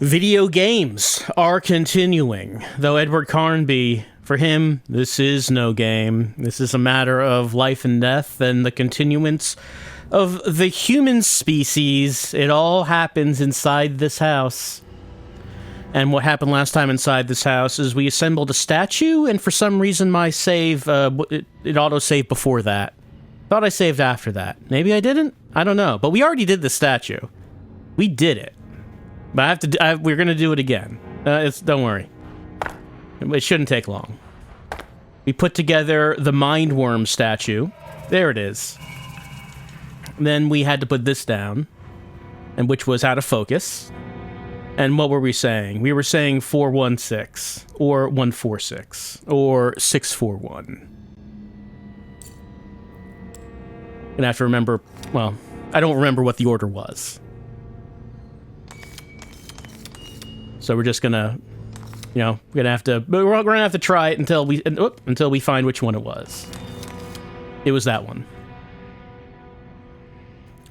Video games are continuing, though Edward Carnby, for him, this is no game. This is a matter of life and death and the continuance of the human species. It all happens inside this house. And what happened last time inside this house is we assembled a statue, and for some reason my save, it auto-saved before that. Thought I saved after that. Maybe I didn't? I don't know. But we already did the statue. We did it. But we're gonna do it again. Don't worry. It shouldn't take long. We put together the Mindworm statue. There it is. And then we had to put this down, and which was out of focus. And what were we saying? We were saying 416, or 146, or 641. Gonna have to remember, well, I don't remember what the order was. So we're just gonna, we're gonna have to try it until we find which one it was. It was that one.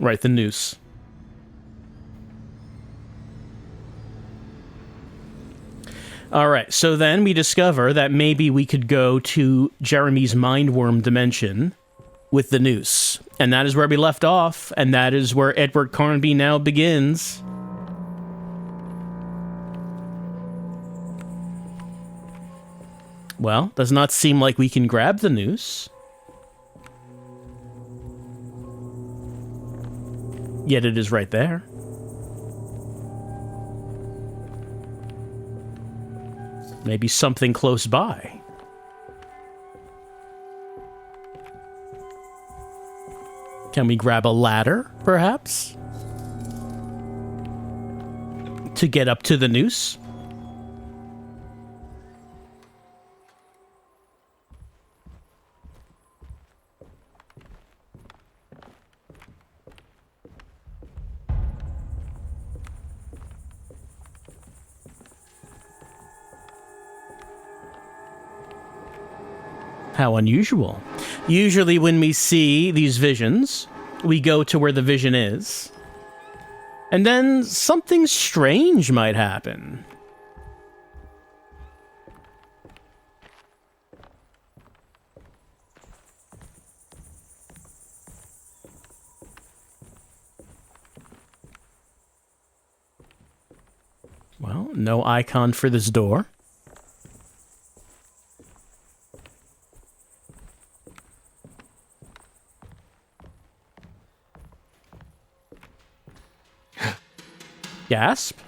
Right, the noose. Alright, so then we discover that maybe we could go to Jeremy's Mindworm dimension with the noose. And that is where we left off, and that is where Edward Carnby now begins. Well, does not seem like we can grab the noose. Yet it is right there. Maybe something close by. Can we grab a ladder, perhaps? To get up to the noose? How unusual. Usually when we see these visions, we go to where the vision is. And then something strange might happen. Well, no icon for this door. Gasp?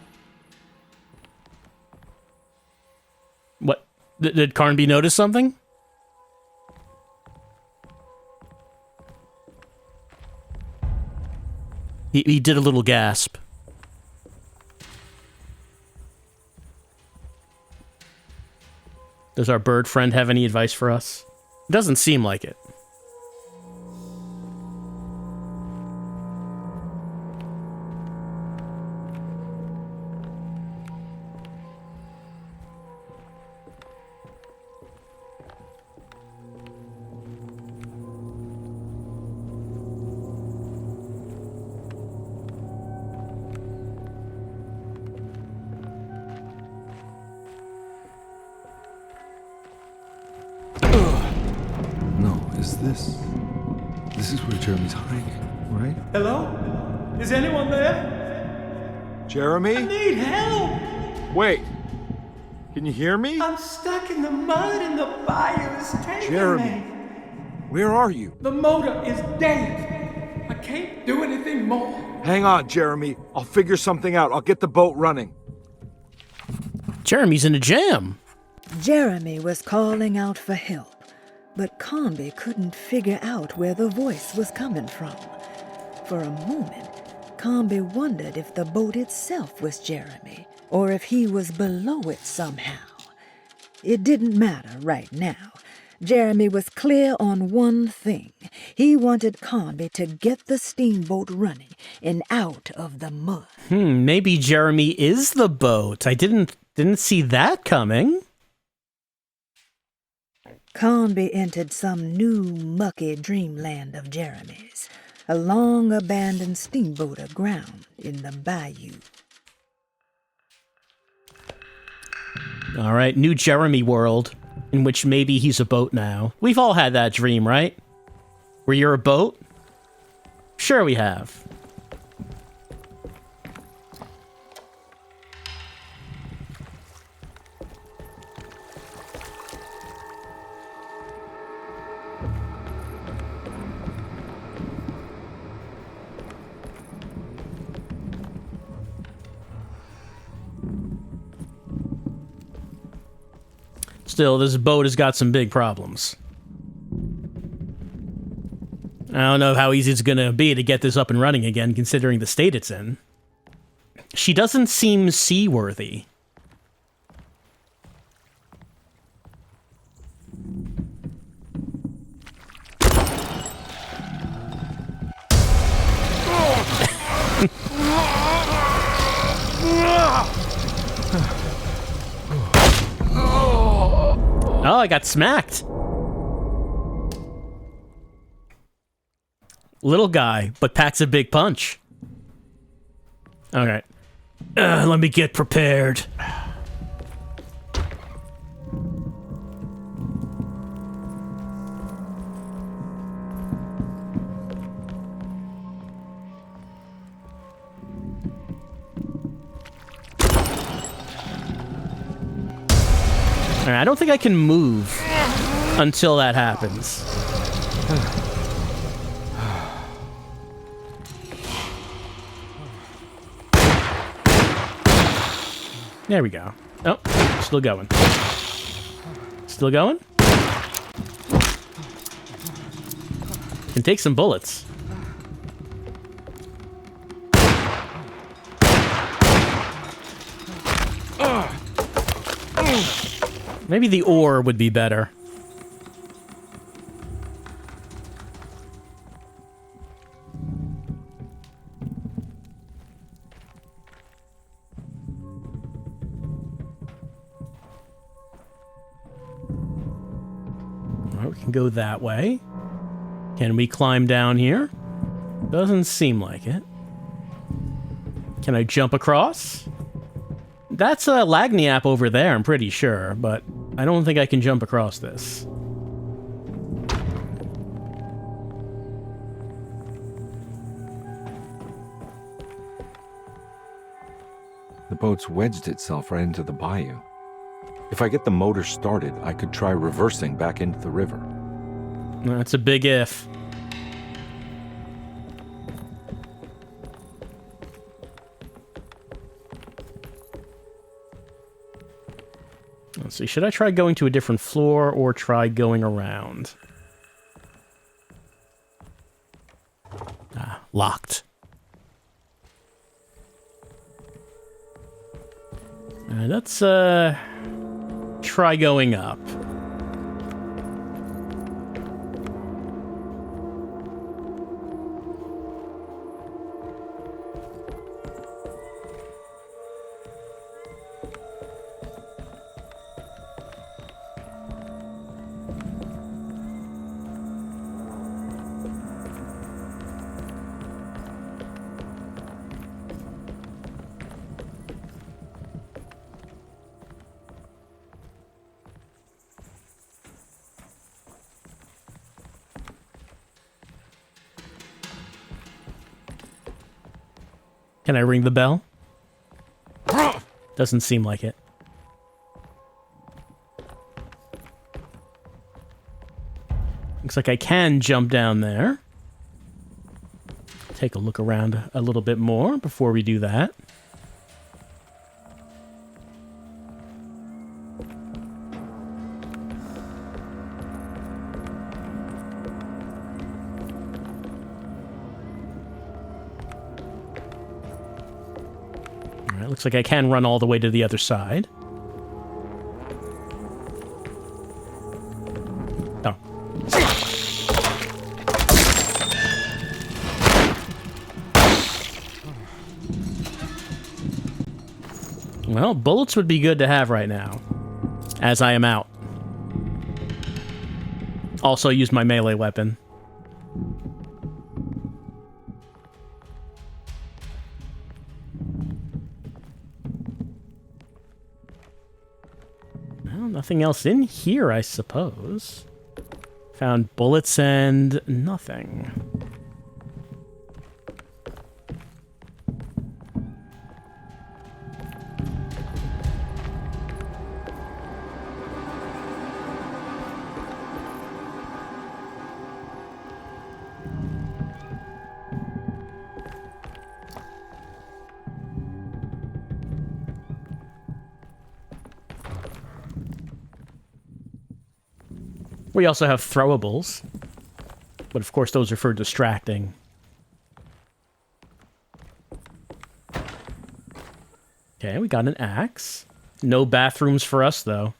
What? Did Carnby notice something? He did a little gasp. Does our bird friend have any advice for us? Doesn't seem like it. This is where Jeremy's hiding, right? Hello? Is anyone there? Jeremy? I need help! Wait. Can you hear me? I'm stuck in the mud and the fire is taking Jeremy, me. where are you? The motor is dead. I can't do anything more. Hang on, Jeremy. I'll figure something out. I'll get the boat running. Jeremy's in a jam. Jeremy was calling out for help, but Carnby couldn't figure out where the voice was coming from. For a moment, Carnby wondered if the boat itself was Jeremy, or if he was below it somehow. It didn't matter right now. Jeremy was clear on one thing. He wanted Carnby to get the steamboat running and out of the mud. Maybe Jeremy is the boat. I didn't see that coming. Carnby entered some new, mucky dreamland of Jeremy's, a long-abandoned steamboat aground in the bayou. All right, new Jeremy world, in which maybe he's a boat now. We've all had that dream, right? Where you're a boat? Sure we have. Still, this boat has got some big problems. I don't know how easy it's gonna be to get this up and running again, considering the state it's in. She doesn't seem seaworthy. Oh, I got smacked. Little guy, but packs a big punch. Alright. Let me get prepared. Alright, I don't think I can move until that happens. There we go. Oh, still going. Still going? Can take some bullets. Maybe the ore would be better. Well, we can go that way. Can we climb down here? Doesn't seem like it. Can I jump across? That's a Lagniappe over there, I'm pretty sure, but I don't think I can jump across this. The boat's wedged itself right into the bayou. If I get the motor started, I could try reversing back into the river. That's a big if. Let's see, should I try going to a different floor or try going around? Ah, locked. Alright, let's try going up. Can I ring the bell? Doesn't seem like it. Looks like I can jump down there. Take a look around a little bit more before we do that. Looks like I can run all the way to the other side. Oh. Well, bullets would be good to have right now, as I am out. Also use my melee weapon. Nothing else in here, I suppose. Found bullets and nothing. We also have throwables, but of course those are for distracting. Okay, we got an axe. No bathrooms for us, though.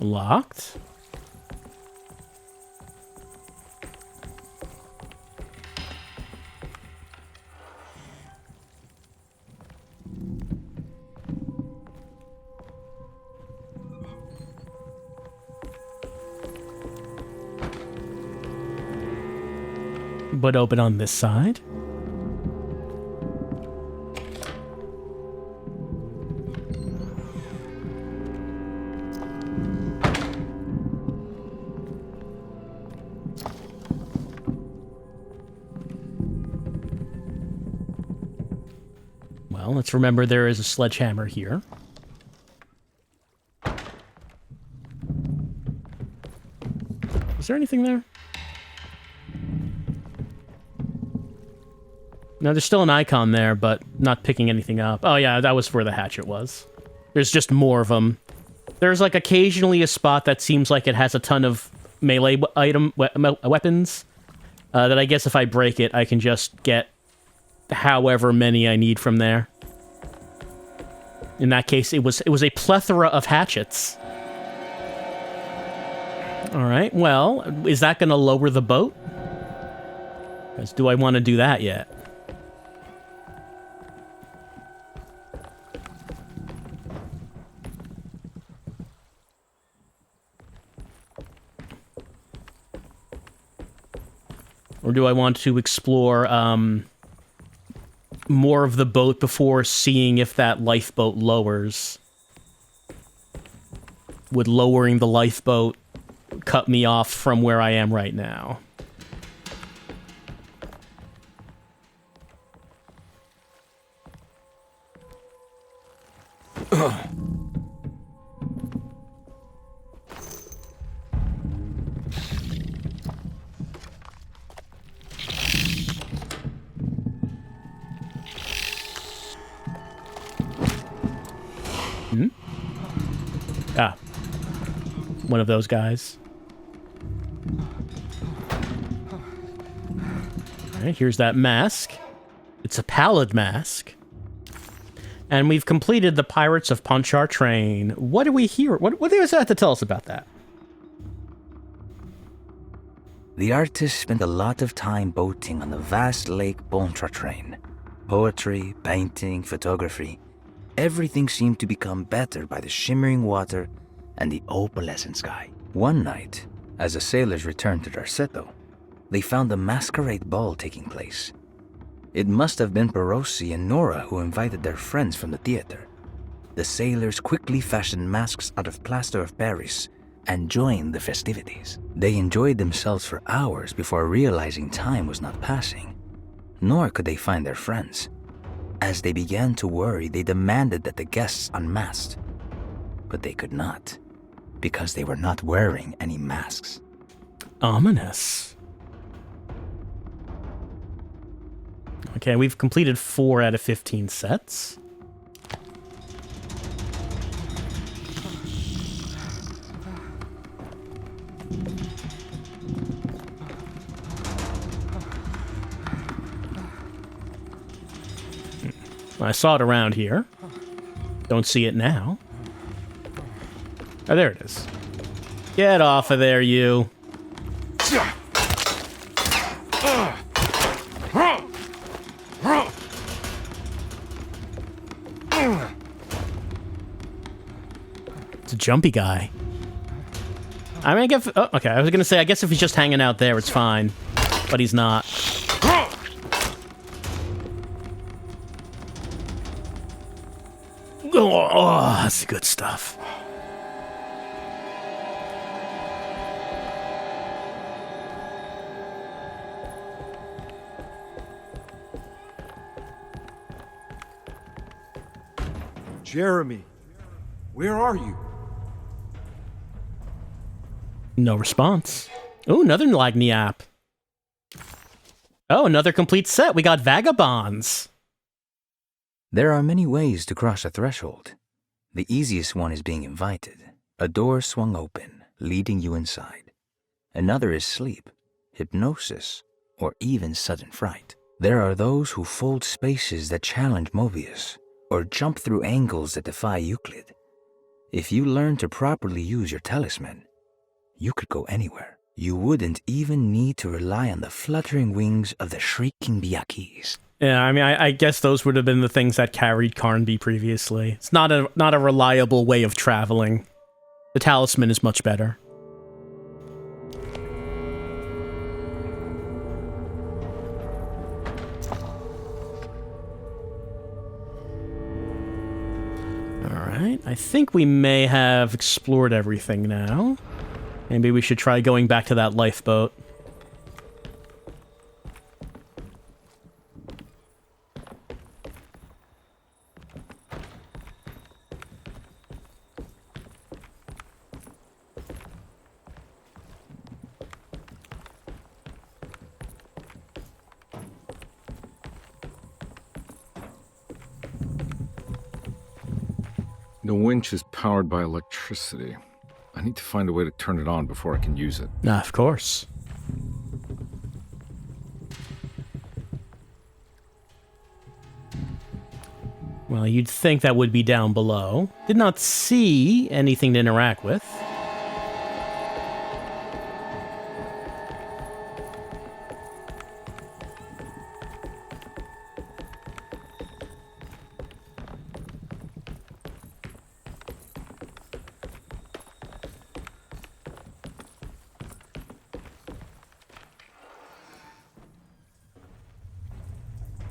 Locked. But open on this side. Well, let's remember there is a sledgehammer here. Is there anything there? No, there's still an icon there, but not picking anything up. Oh yeah, that was where the hatchet was. There's just more of them. There's like occasionally a spot that seems like it has a ton of melee weapons. That I guess if I break it, I can just get however many I need from there. In that case, it was a plethora of hatchets. All right, well, is that going to lower the boat? Because do I want to do that yet? Or do I want to explore more of the boat before seeing if that lifeboat lowers? Would lowering the lifeboat cut me off from where I am right now? Ah. One of those guys. Alright, here's that mask. It's a pallid mask. And we've completed the Pirates of Pontchartrain. What do we hear? What does that have to tell us about that? The artist spent a lot of time boating on the vast lake Pontchartrain. Poetry, painting, photography. Everything seemed to become better by the shimmering water and the opalescent sky. One night, as the sailors returned to their settle, they found a masquerade ball taking place. It must have been Perosi and Nora who invited their friends from the theater. The sailors quickly fashioned masks out of plaster of Paris and joined the festivities. They enjoyed themselves for hours before realizing time was not passing. Nor could they find their friends. As they began to worry, they demanded that the guests unmasked. But they could not, because they were not wearing any masks. Ominous. Okay, we've completed 4 out of 15 sets. I saw it around here. Don't see it now. Oh, there it is. Get off of there, you. jumpy guy. I mean, okay, I was gonna say, I guess if he's just hanging out there, it's fine. But he's not. Oh, that's good stuff. Jeremy, where are you? No response. Oh, another Lagny app. Oh, another complete set. We got Vagabonds. There are many ways to cross a threshold. The easiest one is being invited. A door swung open, leading you inside. Another is sleep, hypnosis, or even sudden fright. There are those who fold spaces that challenge Mobius, or jump through angles that defy Euclid. If you learn to properly use your talisman, you could go anywhere. You wouldn't even need to rely on the fluttering wings of the shrieking Biakis. Yeah, I mean, I guess those would have been the things that carried Carnby previously. It's not a reliable way of traveling. The talisman is much better. Alright, I think we may have explored everything now. Maybe we should try going back to that lifeboat. The winch is powered by electricity. I need to find a way to turn it on before I can use it. Of course. Well, you'd think that would be down below. Did not see anything to interact with.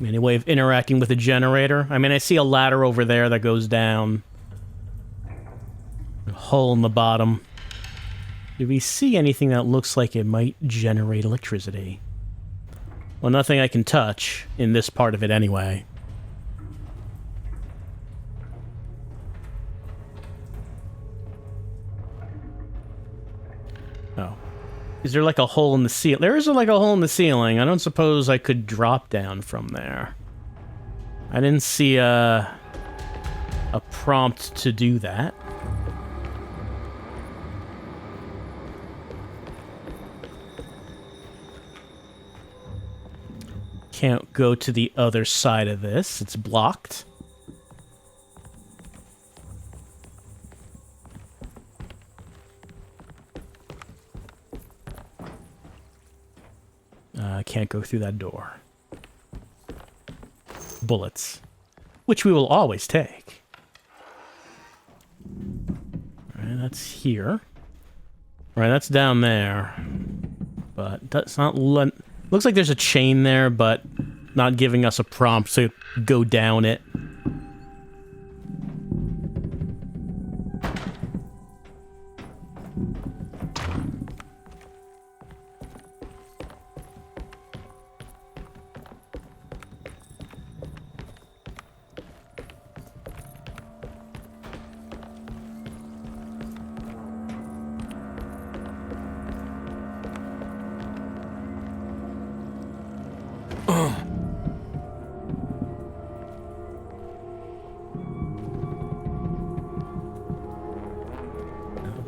Any way of interacting with the generator? I mean, I see a ladder over there that goes down. A hole in the bottom. Do we see anything that looks like it might generate electricity? Well, nothing I can touch in this part of it anyway. Oh. Is there like a hole in the ceiling? There is like a hole in the ceiling. I don't suppose I could drop down from there. I didn't see a prompt to do that. Can't go to the other side of this. It's blocked. I can't go through that door. Bullets. Which we will always take. Alright, that's here. Alright, that's down there. But that's not... Looks like there's a chain there, but not giving us a prompt to go down it.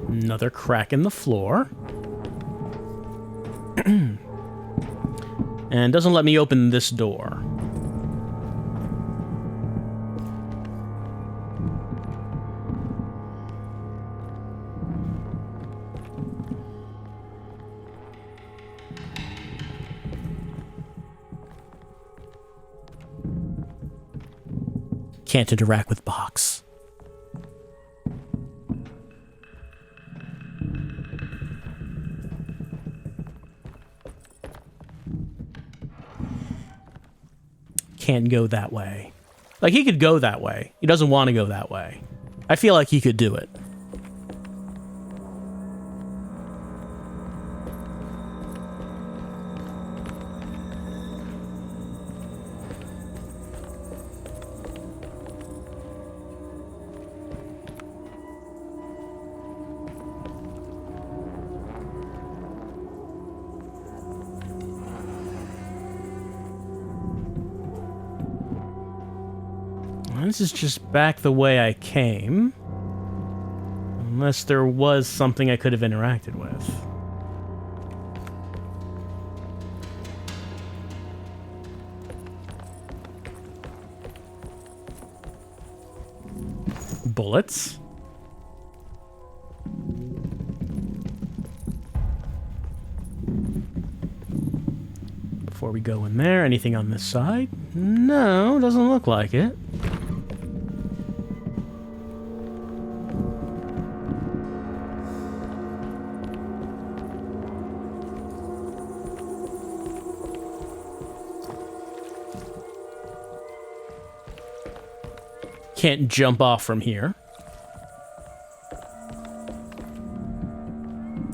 Another crack in the floor. And doesn't let me open this door. Can't interact with box. can't go that way. Like, he could go that way. He doesn't want to go that way. I feel like he could do it. This is just back the way I came. Unless there was something I could have interacted with. Bullets. Before we go in there, anything on this side? No, doesn't look like it. Can't jump off from here.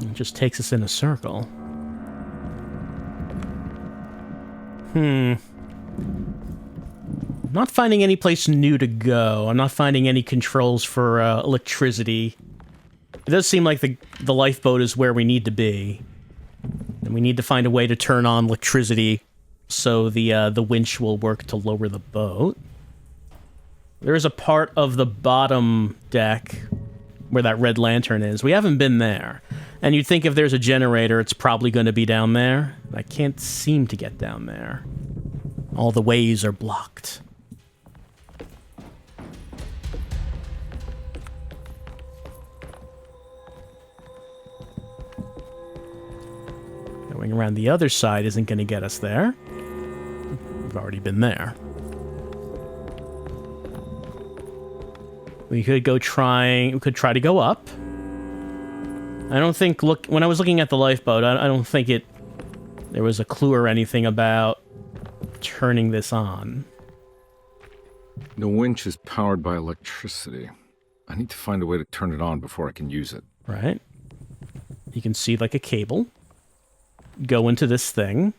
It just takes us in a circle. I'm not finding any place new to go. I'm not finding any controls for electricity. It does seem like the lifeboat is where we need to be. And we need to find a way to turn on electricity so the winch will work to lower the boat. There is a part of the bottom deck where that red lantern is. We haven't been there. And you'd think if there's a generator, it's probably going to be down there. I can't seem to get down there. All the ways are blocked. Going around the other side isn't going to get us there. We've already been there. We could try to go up. I don't think, when I was looking at the lifeboat, I don't think there was a clue or anything about turning this on. The winch is powered by electricity. I need to find a way to turn it on before I can use it. Right. You can see like a cable go into this thing.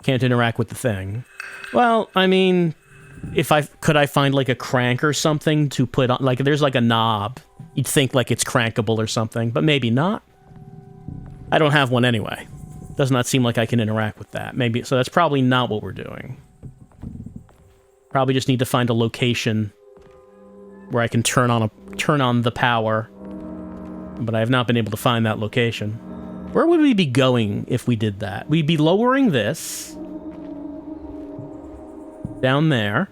Can't interact with the thing. Well, I mean, could I find like a crank or something to put on, like there's like a knob. You'd think like it's crankable or something, but maybe not. I don't have one anyway. Does not seem like I can interact with that. Maybe, so that's probably not what we're doing. Probably just need to find a location where I can turn on the power, but I have not been able to find that location. Where would we be going if we did that? We'd be lowering this down there.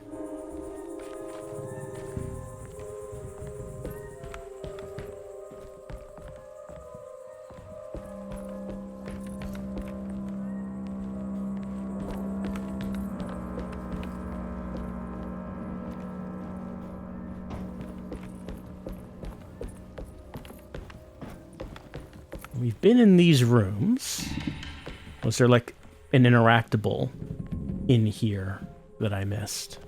We've been in these rooms. Was there like an interactable in here that I missed?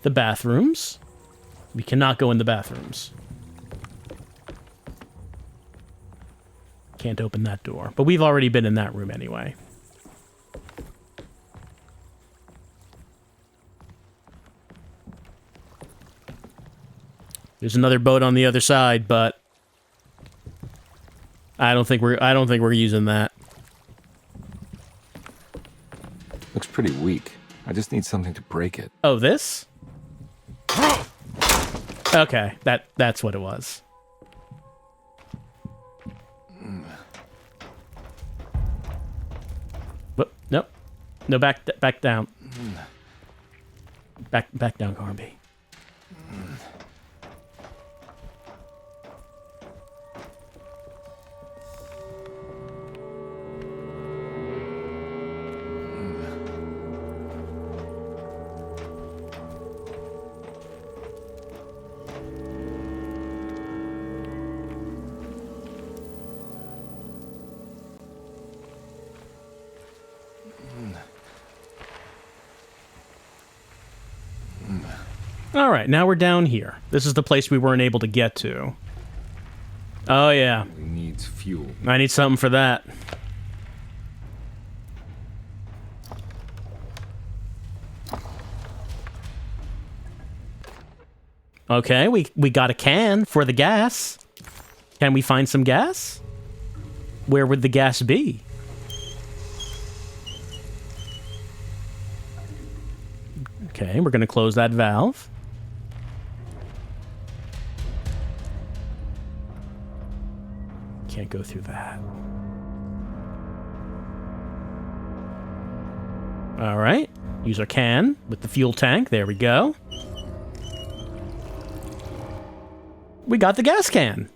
The bathrooms. We cannot go in the bathrooms. Can't open that door. But we've already been in that room anyway. There's another boat on the other side, but I don't think we're using that. Looks pretty weak. I just need something to break it. Oh, this? Okay, that's what it was. But nope. No, back down. Back down, Carnby. All right, now we're down here. This is the place we weren't able to get to. Oh, yeah. He needs fuel. I need something for that. Okay, we got a can for the gas. Can we find some gas? Where would the gas be? Okay, we're going to close that valve. Can't go through that. All right. Use our can with the fuel tank. There we go. We got the gas can.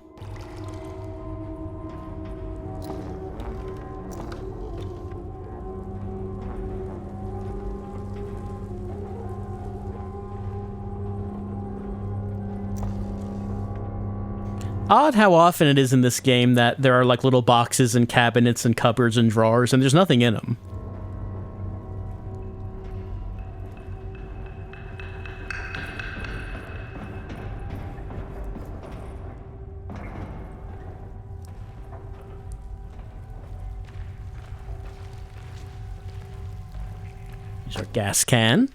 Odd how often it is in this game that there are like little boxes and cabinets and cupboards and drawers and there's nothing in them. Here's our gas can.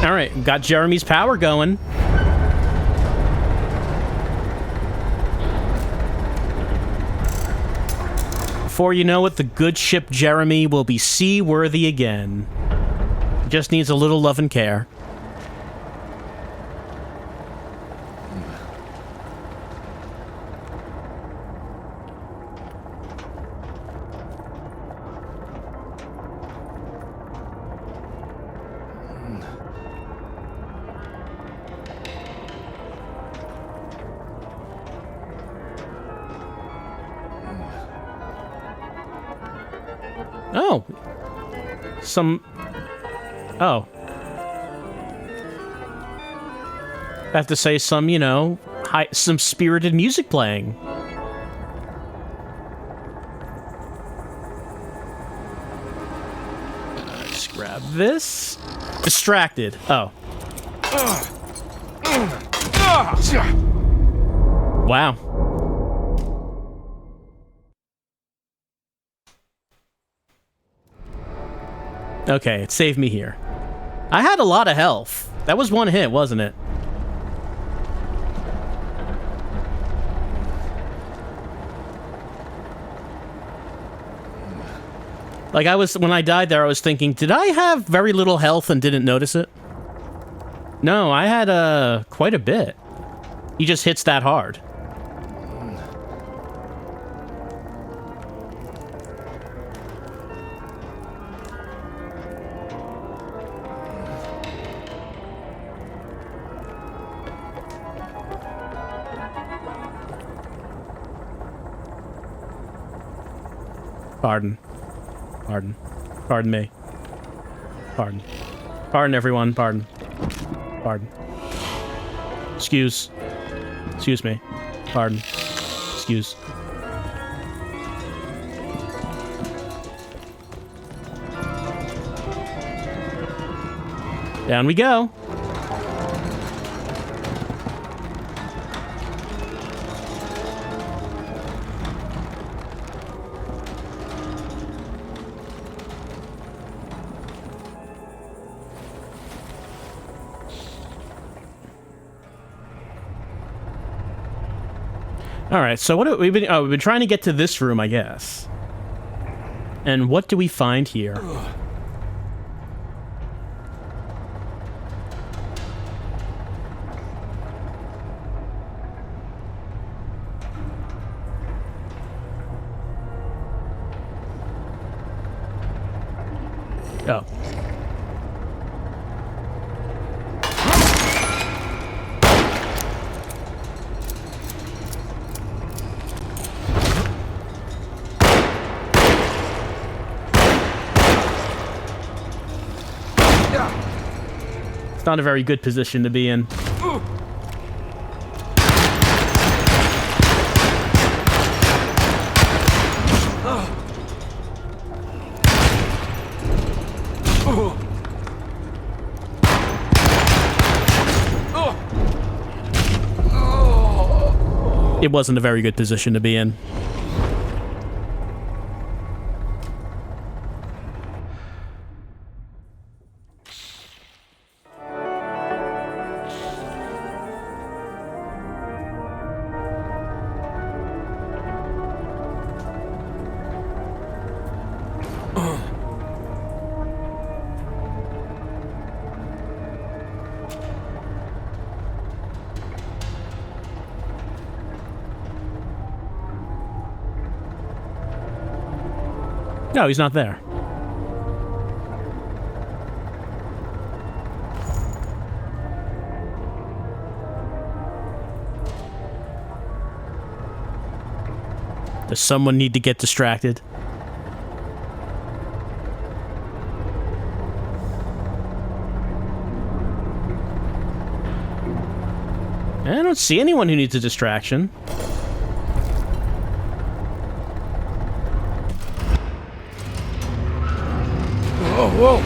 All right, got Jeremy's power going. Before you know it, the good ship Jeremy will be seaworthy again. Just needs a little love and care. Oh. Oh. I have to say some, you know, some spirited music playing. Just grab this. Distracted. Oh. Wow. Okay, it saved me here. I had a lot of health. That was one hit, wasn't it? Like, when I died there, I was thinking, did I have very little health and didn't notice it? No, I had, quite a bit. He just hits that hard. Pardon. Pardon. Pardon me. Pardon. Pardon, everyone. Pardon. Pardon. Excuse. Excuse me. Pardon. Excuse. Down we go. All right, so what have we been? Oh, we've been trying to get to this room, I guess. And what do we find here? Oh. It's not a very good position to be in. It wasn't a very good position to be in. No, he's not there. Does someone need to get distracted? I don't see anyone who needs a distraction. Whoa!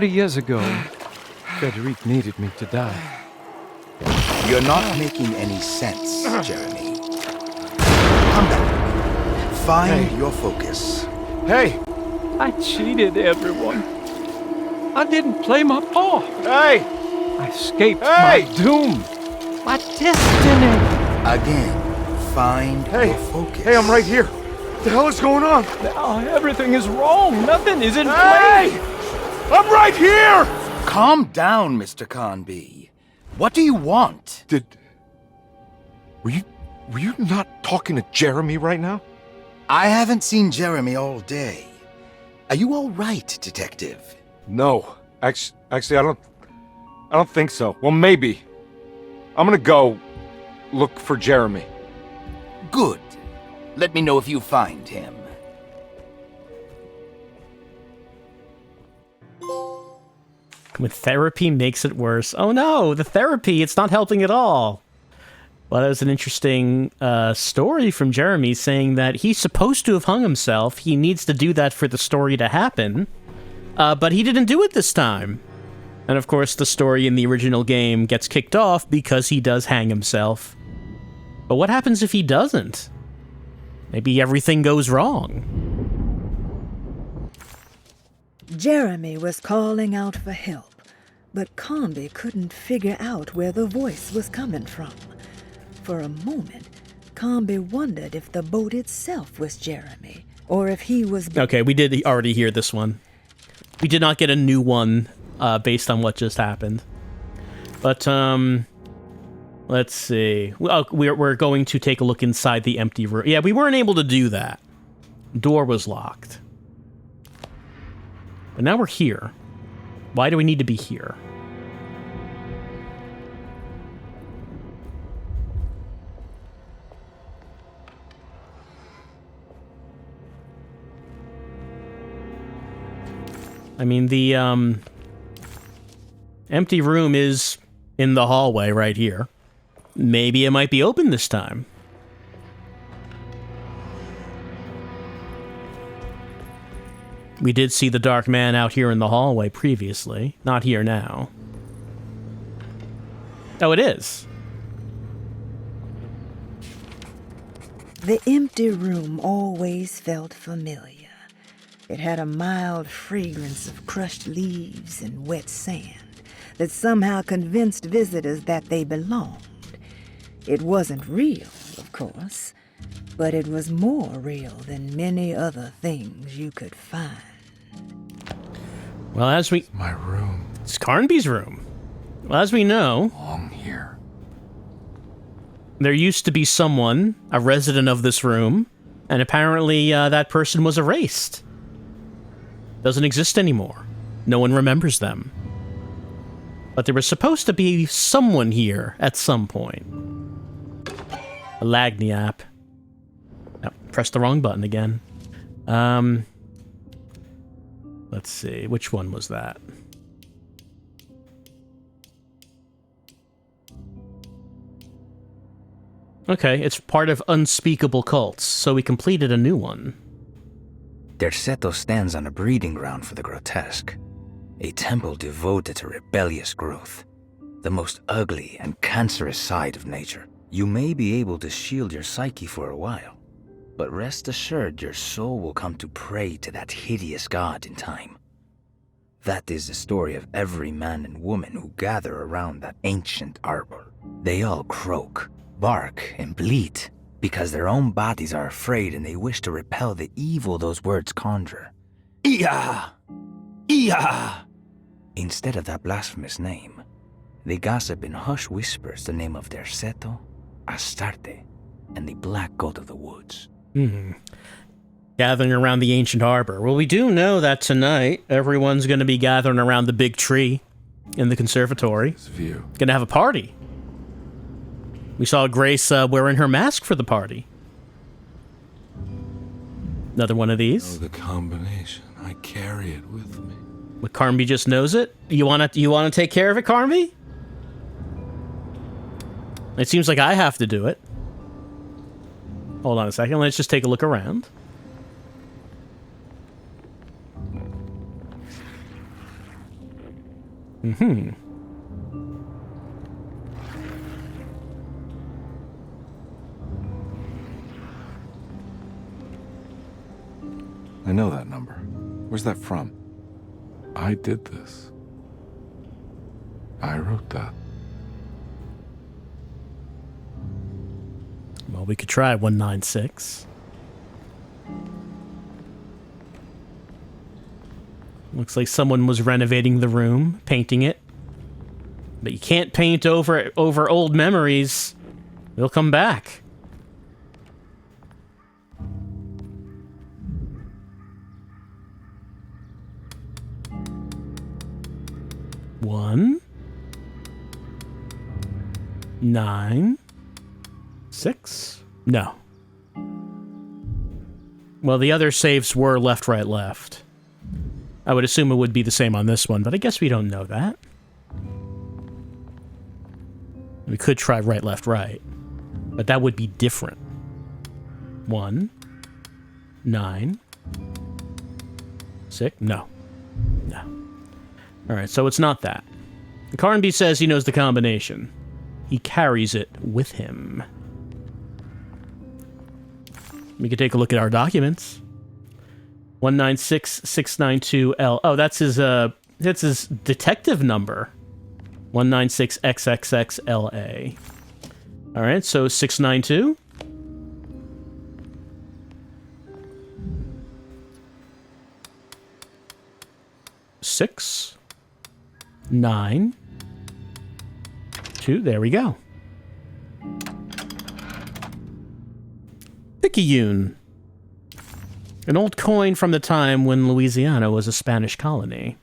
Years ago, Frederic needed me to die. You're not making any sense, Jeremy. Come back. Find your focus. Hey! I cheated everyone. I didn't play my part. Hey! I escaped my doom. My destiny. Again, find your focus. Hey, I'm right here. What the hell is going on? Now everything is wrong. Nothing is in Hey! place. I'm right here! Calm down, Mr. Carnby. What do you want? Were you not talking to Jeremy right now? I haven't seen Jeremy all day. Are you all right, Detective? No. Actually, I don't think so. Well, maybe. I'm gonna go look for Jeremy. Good. Let me know if you find him. When therapy makes it worse. Oh no, the therapy, it's not helping at all. Well, that was an interesting story from Jeremy saying that he's supposed to have hung himself. He needs to do that for the story to happen. But he didn't do it this time. And of course, the story in the original game gets kicked off because he does hang himself. But what happens if he doesn't? Maybe everything goes wrong. Jeremy was calling out for help, but Carnby couldn't figure out where the voice was coming from. For a moment, Carnby wondered if the boat itself was Jeremy, or if he was... Okay, we did already hear this one. We did not get a new one based on what just happened. But, let's see. Well, we're going to take a look inside the empty room. Yeah, we weren't able to do that. Door was locked. But now we're here. Why do we need to be here? I mean, the empty room is in the hallway right here. Maybe it might be open this time. We did see the dark man out here in the hallway previously. Not here now. Oh, it is. The empty room always felt familiar. It had a mild fragrance of crushed leaves and wet sand that somehow convinced visitors that they belonged. It wasn't real, of course, but it was more real than many other things you could find. Well, as we... It's my room. It's Carnby's room. Well, as we know... Long here. There used to be someone, a resident of this room, and apparently that person was erased. Doesn't exist anymore. No one remembers them. But there was supposed to be someone here at some point. A Lagniapp. Oh, pressed the wrong button again. Let's see, which one was that? Okay, it's part of unspeakable cults, so we completed a new one. Derceto stands on a breeding ground for the grotesque, a temple devoted to rebellious growth, the most ugly and cancerous side of nature. You may be able to shield your psyche for a while, but rest assured your soul will come to pray to that hideous god in time. That is the story of every man and woman who gather around that ancient arbor. They all croak, bark, and bleat because their own bodies are afraid and they wish to repel the evil those words conjure. Ia! Ia! Instead of that blasphemous name, they gossip in hushed whispers the name of Derceto, Astarte, and the Black God of the Woods. Gathering around the ancient harbor. Well, we do know that tonight everyone's going to be gathering around the big tree in the conservatory. View. Going to have a party. We saw Grace wearing her mask for the party. Another one of these. Oh, the combination. I carry it with me. But Carnby just knows it. You want to take care of it, Carnby? It seems like I have to do it. Hold on a second. Let's just take a look around. I know that number. Where's that from? I did this. I wrote that. Well, we could try 196. Looks like someone was renovating the room, painting it. But you can't paint over old memories. They'll come back. One, 9, 6. No. Well, the other saves were left, right, left. I would assume it would be the same on this one, but I guess we don't know that. We could try right, left, right. But that would be different. 1, 9, 6. No. No. Alright, so it's not that. Carnby says he knows the combination. He carries it with him. We can take a look at our documents. 196692L. Oh, that's his detective number. 196XXXLA. All right, so 692. Six, 9, 2. There we go. Picayune. An old coin from the time when Louisiana was a Spanish colony.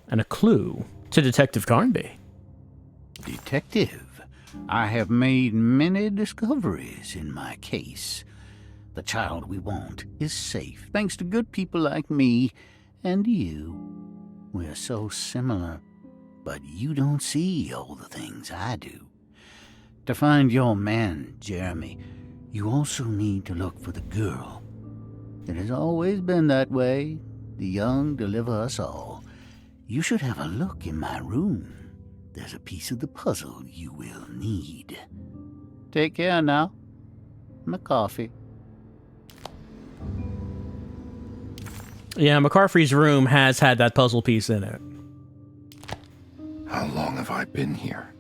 And a clue to Detective Carnby. Detective, I have made many discoveries in my case. The child we want is safe, thanks to good people like me and you. We're so similar, but you don't see all the things I do. To find your man, Jeremy, You also need to look for the girl. It has always been that way. The young deliver us all. You should have a look in my room. There's a piece of the puzzle you will need. Take care now. My coffee. Yeah, McCarthy's room has had that puzzle piece in it. How long have I been here?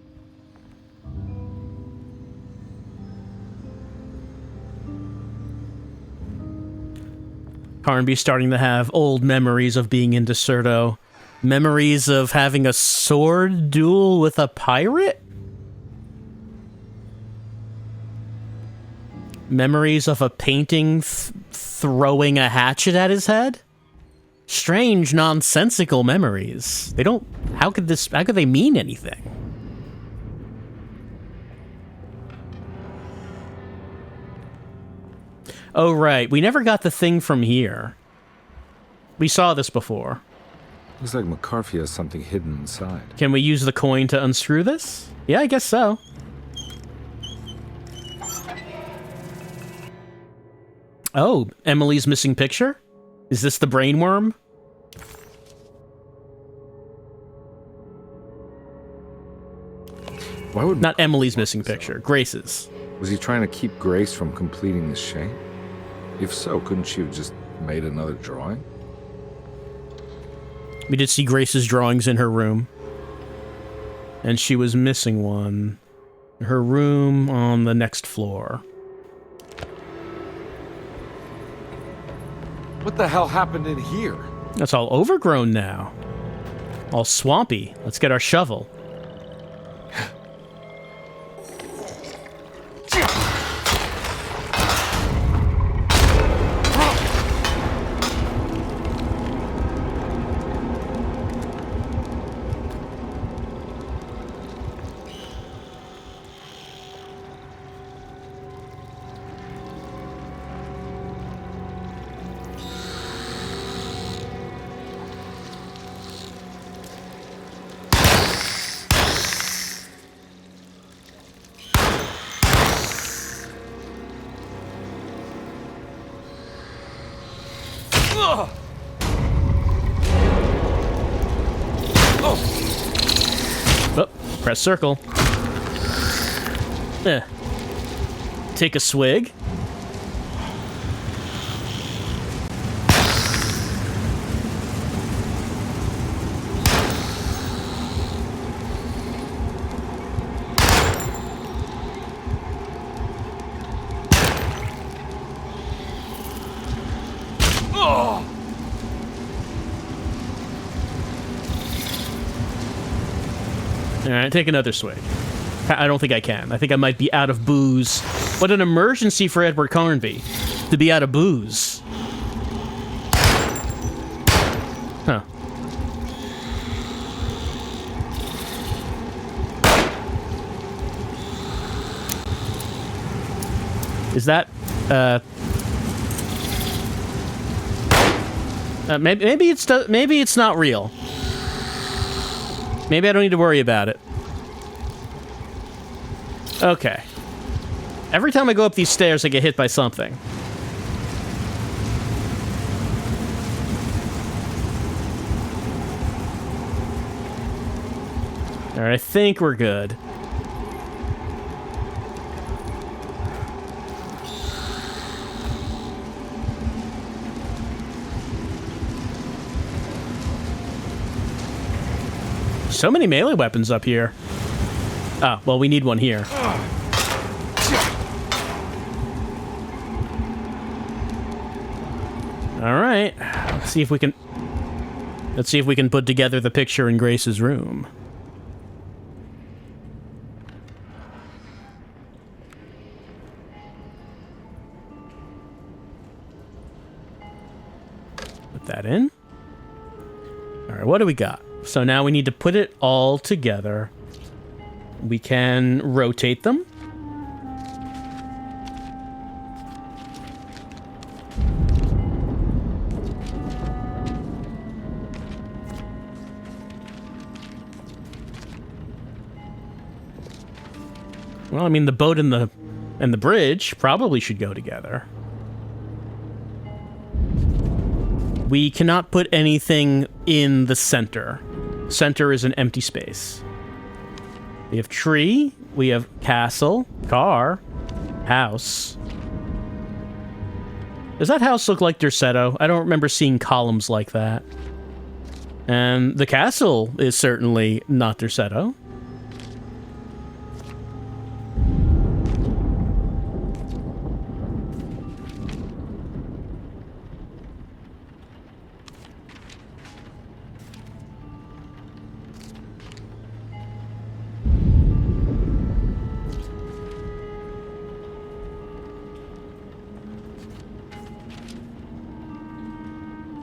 Carnby's starting to have old memories of being in Deserto. Memories of having a sword duel with a pirate? Memories of a painting throwing a hatchet at his head? Strange, nonsensical memories. They don't... How could they mean anything? Oh, right. We never got the thing from here. We saw this before. Looks like McCarthy has something hidden inside. Can we use the coin to unscrew this? Yeah, I guess so. Oh, Emily's missing picture? Is this the brainworm? Why would Not Emily's missing picture, Grace's. Was he trying to keep Grace from completing the shape? If so, couldn't she have just made another drawing? We did see Grace's drawings in her room. And she was missing one. Her room on the next floor. What the hell happened in here? That's all overgrown now. All swampy. Let's get our shovel. Oh, press circle. Take a swig. Alright, take another swig. I don't think I can. I think I might be out of booze. What an emergency for Edward Carnby to be out of booze. Huh. Is that, maybe it's not real. Maybe I don't need to worry about it. Okay. Every time I go up these stairs, I get hit by something. Alright, I think we're good. So many melee weapons up here. Ah, well, we need one here. All right. Let's see if we can put together the picture in Grace's room. Put that in. All right, what do we got? So now we need to put it all together. We can rotate them. Well, I mean, the boat and the and the bridge probably should go together. We cannot put anything in the center. Center is an empty space. We have tree, we have castle, car, house. Does that house look like Derceto? I don't remember seeing columns like that. And the castle is certainly not Derceto.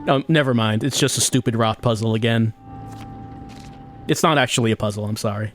Oh, never mind. It's just a stupid rock puzzle again. It's not actually a puzzle, I'm sorry.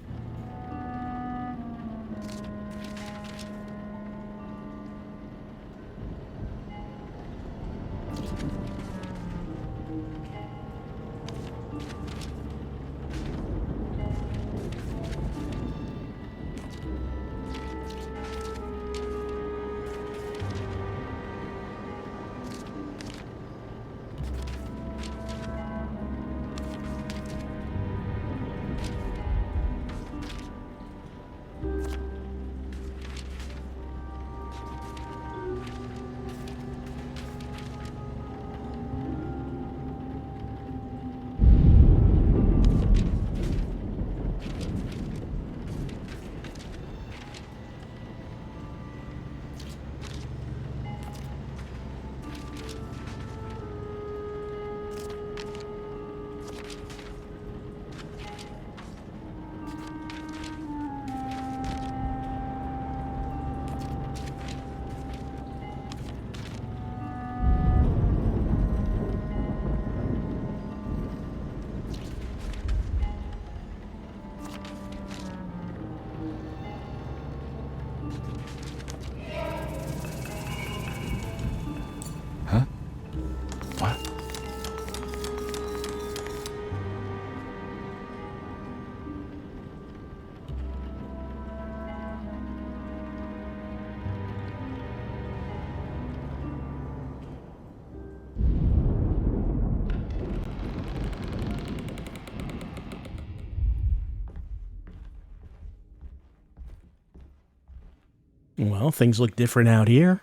Well, things look different out here.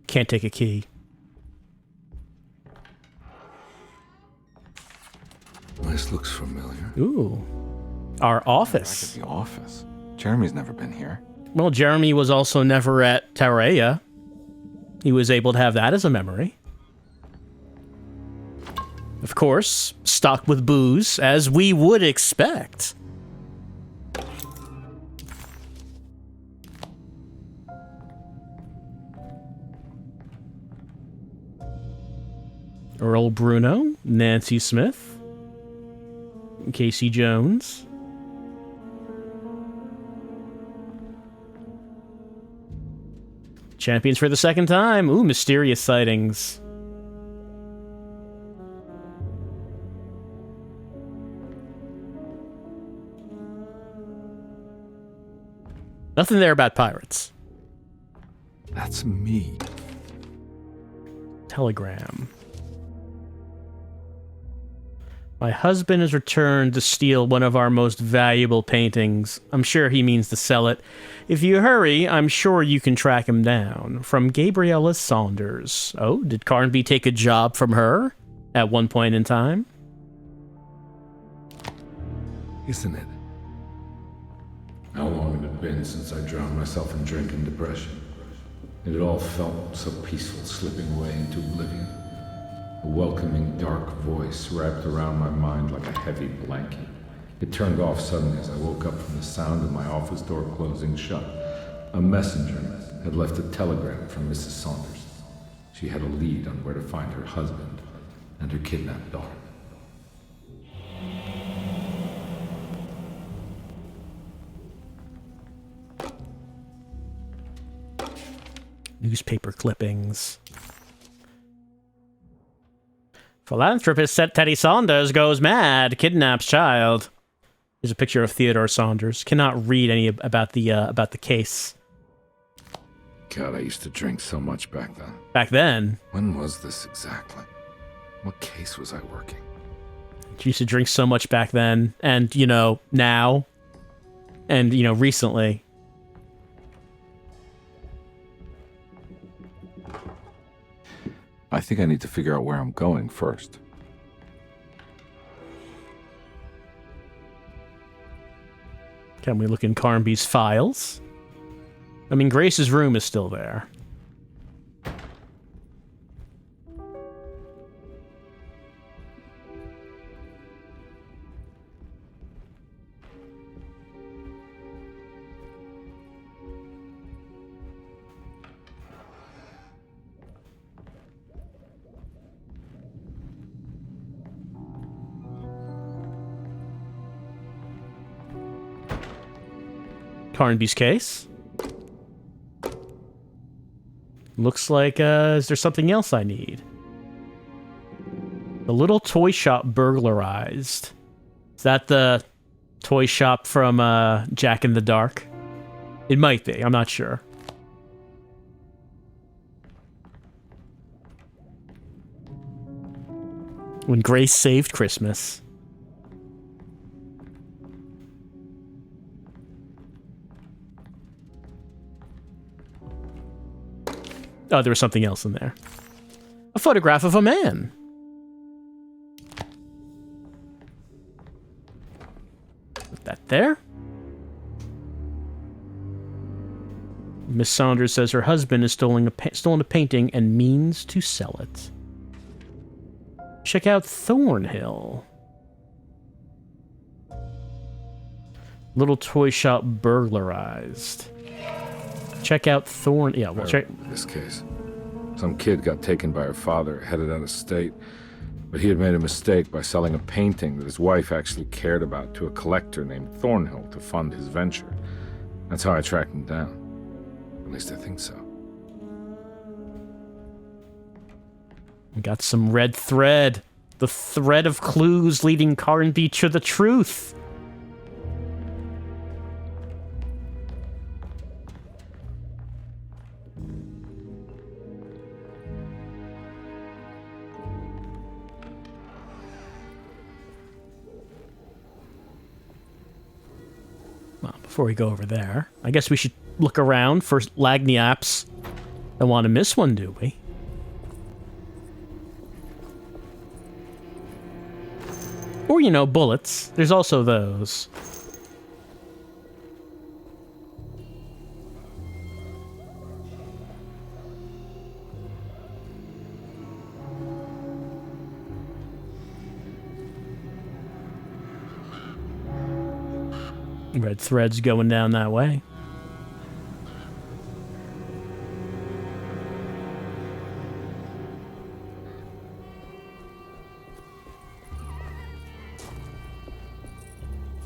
Can't take a key. This looks familiar. Ooh. Our office. Back at the office. Jeremy's never been here. Well, Jeremy was also never at Terrea. He was able to have that as a memory. Of course, stocked with booze, as we would expect. Earl Bruno, Nancy Smith, Casey Jones. Champions for the second time. Ooh, mysterious sightings. Nothing there about pirates. That's me. Telegram. My husband has returned to steal one of our most valuable paintings. I'm sure he means to sell it. If you hurry, I'm sure you can track him down. From Gabriella Saunders. Oh, did Carnby take a job from her at one point in time? Isn't it? How long had it been since I drowned myself in drink and depression? It had all felt so peaceful, slipping away into oblivion. A welcoming, dark voice wrapped around my mind like a heavy blanket. It turned off suddenly as I woke up from the sound of my office door closing shut. A messenger had left a telegram from Mrs. Saunders. She had a lead on where to find her husband and her kidnapped daughter. Newspaper clippings. Philanthropist Teddy Saunders goes mad, kidnaps child. There's a picture of Theodore Saunders. Cannot read any about the case. God, I used to drink so much back then. Back then? When was this exactly? What case was I working? She used to drink so much back then, and, now, and, recently. I think I need to figure out where I'm going first. Can we look in Carnby's files? I mean, Grace's room is still there. Carnby's case. Looks like, is there something else I need? The little toy shop burglarized. Is that the toy shop from Jack in the Dark? It might be, I'm not sure. When Grace saved Christmas. Oh, there was something else in there. A photograph of a man. Put that there. Miss Saunders says her husband is stolen a painting and means to sell it. Check out Thornhill. Little toy shop burglarized. Check out Thorn. Yeah, well, check this case. Some kid got taken by her father, headed out of state, but he had made a mistake by selling a painting that his wife actually cared about to a collector named Thornhill to fund his venture. That's how I tracked him down. At least I think so. We got some red thread. The thread of clues leading Carnby to the truth. Well, before we go over there, I guess we should look around for Lagniaps. Don't want to miss one, do we? Or, bullets. There's also those. Red threads going down that way.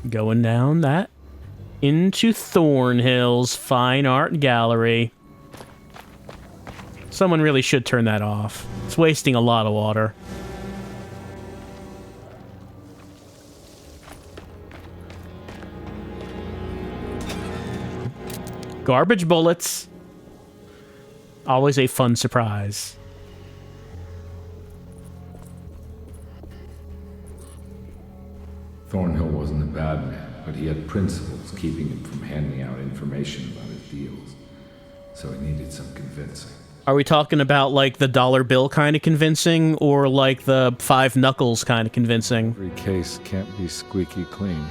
Going down that into Thornhill's Fine Art Gallery. Someone really should turn that off. It's wasting a lot of water. Garbage bullets. Always a fun surprise. Thornhill wasn't a bad man, but he had principles keeping him from handing out information about his deals. So he needed some convincing. Are we talking about, like, the dollar bill kind of convincing, or, like, the 5 knuckles kind of convincing? Every case can't be squeaky clean.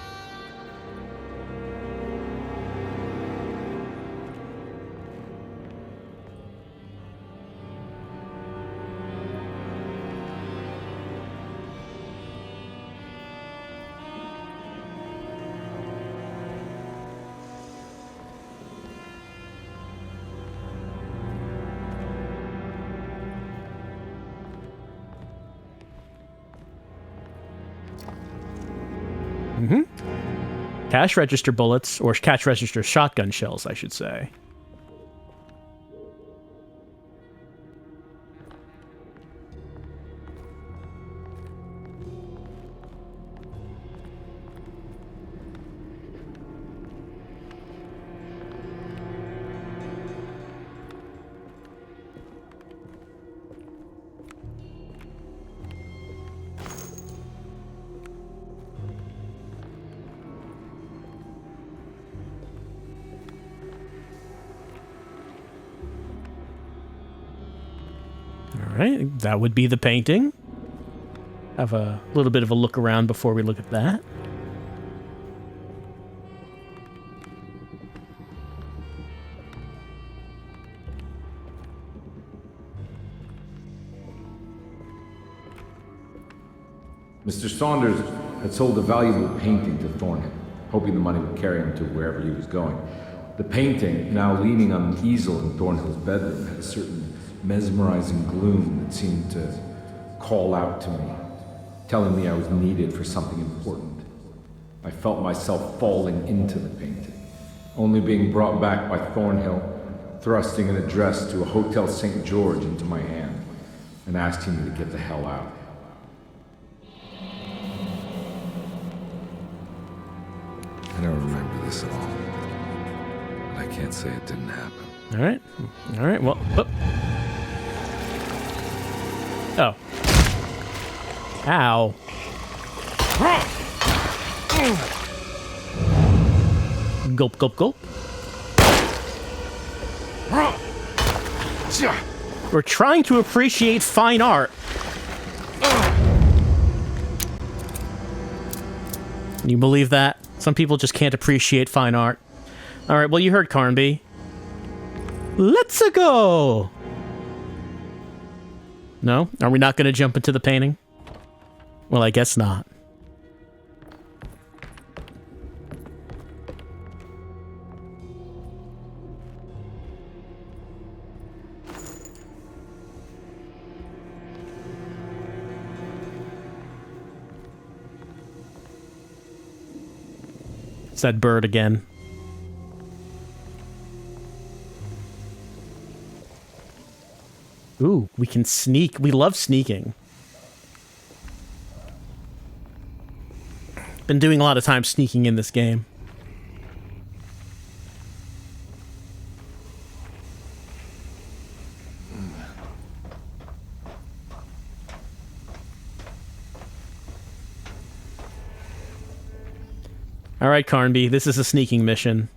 Cash register bullets, or cash register shotgun shells, I should say. Alright, that would be the painting. Have a little bit of a look around before we look at that. Mr. Saunders had sold a valuable painting to Thornhill, hoping the money would carry him to wherever he was going. The painting, now leaning on an easel in Thornhill's bedroom, had a certain mesmerizing gloom that seemed to call out to me, telling me I was needed for something important. I felt myself falling into the painting, only being brought back by Thornhill, thrusting an address to a Hotel St. George into my hand and asking me to get the hell out. I don't remember this at all. And I can't say it didn't happen. Alright. Alright, well... Oh. Ow. Gulp, gulp, gulp. We're trying to appreciate fine art. Can you believe that? Some people just can't appreciate fine art. Alright, well, you heard Carnby. Let's go! No? Are we not going to jump into the painting? Well, I guess not. It's that bird again. Ooh, we can sneak. We love sneaking. Been doing a lot of time sneaking in this game. Alright, Carnby, this is a sneaking mission.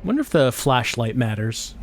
Wonder if the flashlight matters.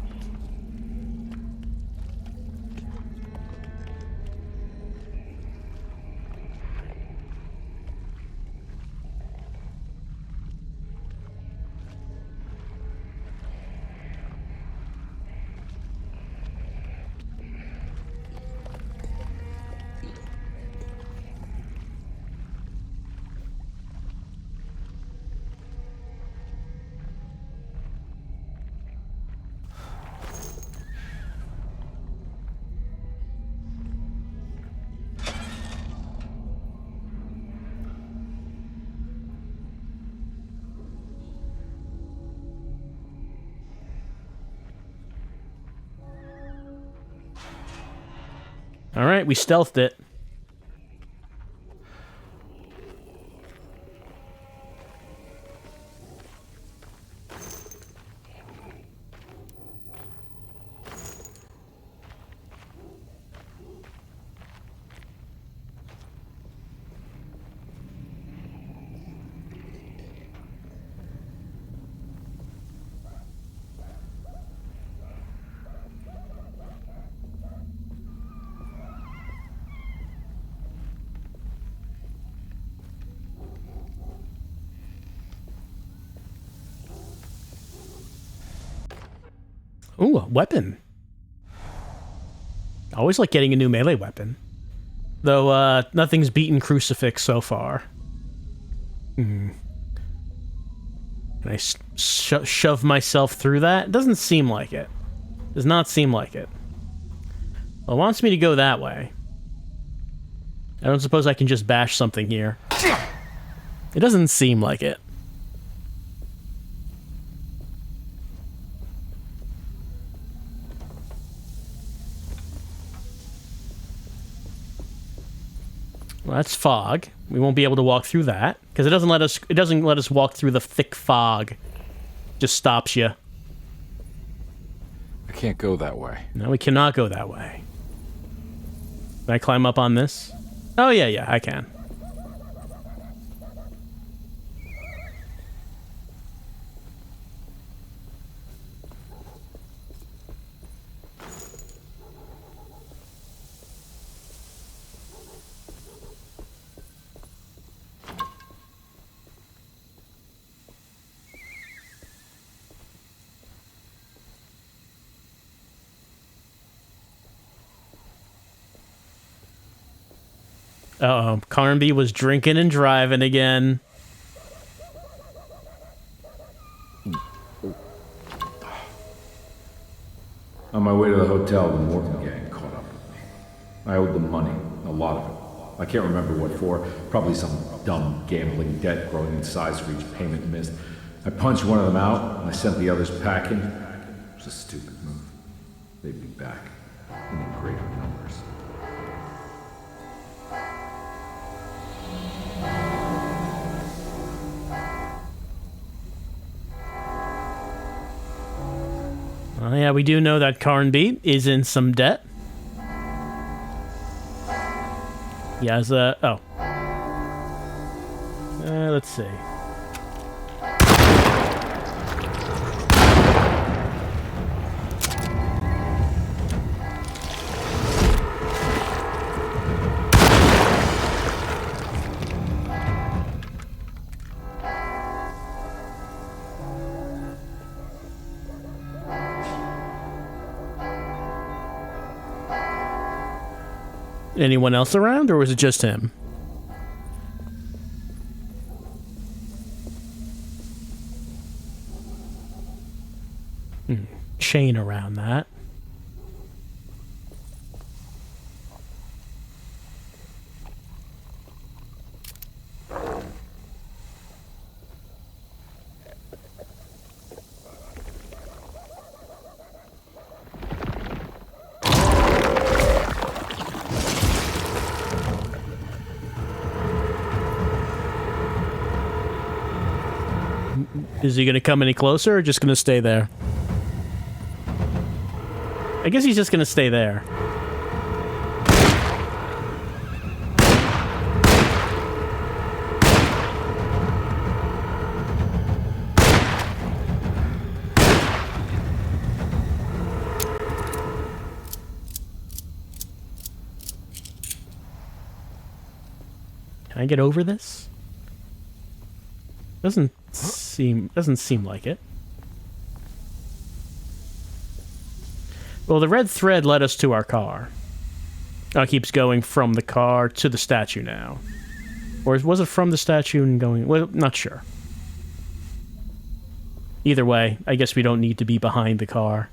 Alright, we stealthed it. Ooh, a weapon. I always like getting a new melee weapon. Though, nothing's beaten Crucifix so far. Can I shove myself through that? It doesn't seem like it. Does not seem like it. Well, it wants me to go that way. I don't suppose I can just bash something here. It doesn't seem like it. Well, that's fog. We won't be able to walk through that because it doesn't let us. It doesn't let us walk through the thick fog. Just stops you. I can't go that way. No, we cannot go that way. Can I climb up on this? Oh yeah, I can. Uh-oh, Carnby was drinking and driving again. On my way to the hotel, the Morton gang caught up with me. I owed them money, a lot of it. I can't remember what for, probably some dumb gambling debt growing in size for each payment missed. I punched one of them out, and I sent the others packing. It was a stupid move. They'd be back, in greater numbers. Well, yeah, we do know that Carnby is in some debt. He has a... Oh. Let's see. Anyone else around, or was it just him? Chain around that. Is he going to come any closer or just going to stay there? I guess he's just going to stay there. Can I get over this? Doesn't seem like it. Well, the red thread led us to our car. Oh, it keeps going from the car to the statue now. Or was it from the statue and going... Well, not sure. Either way, I guess we don't need to be behind the car.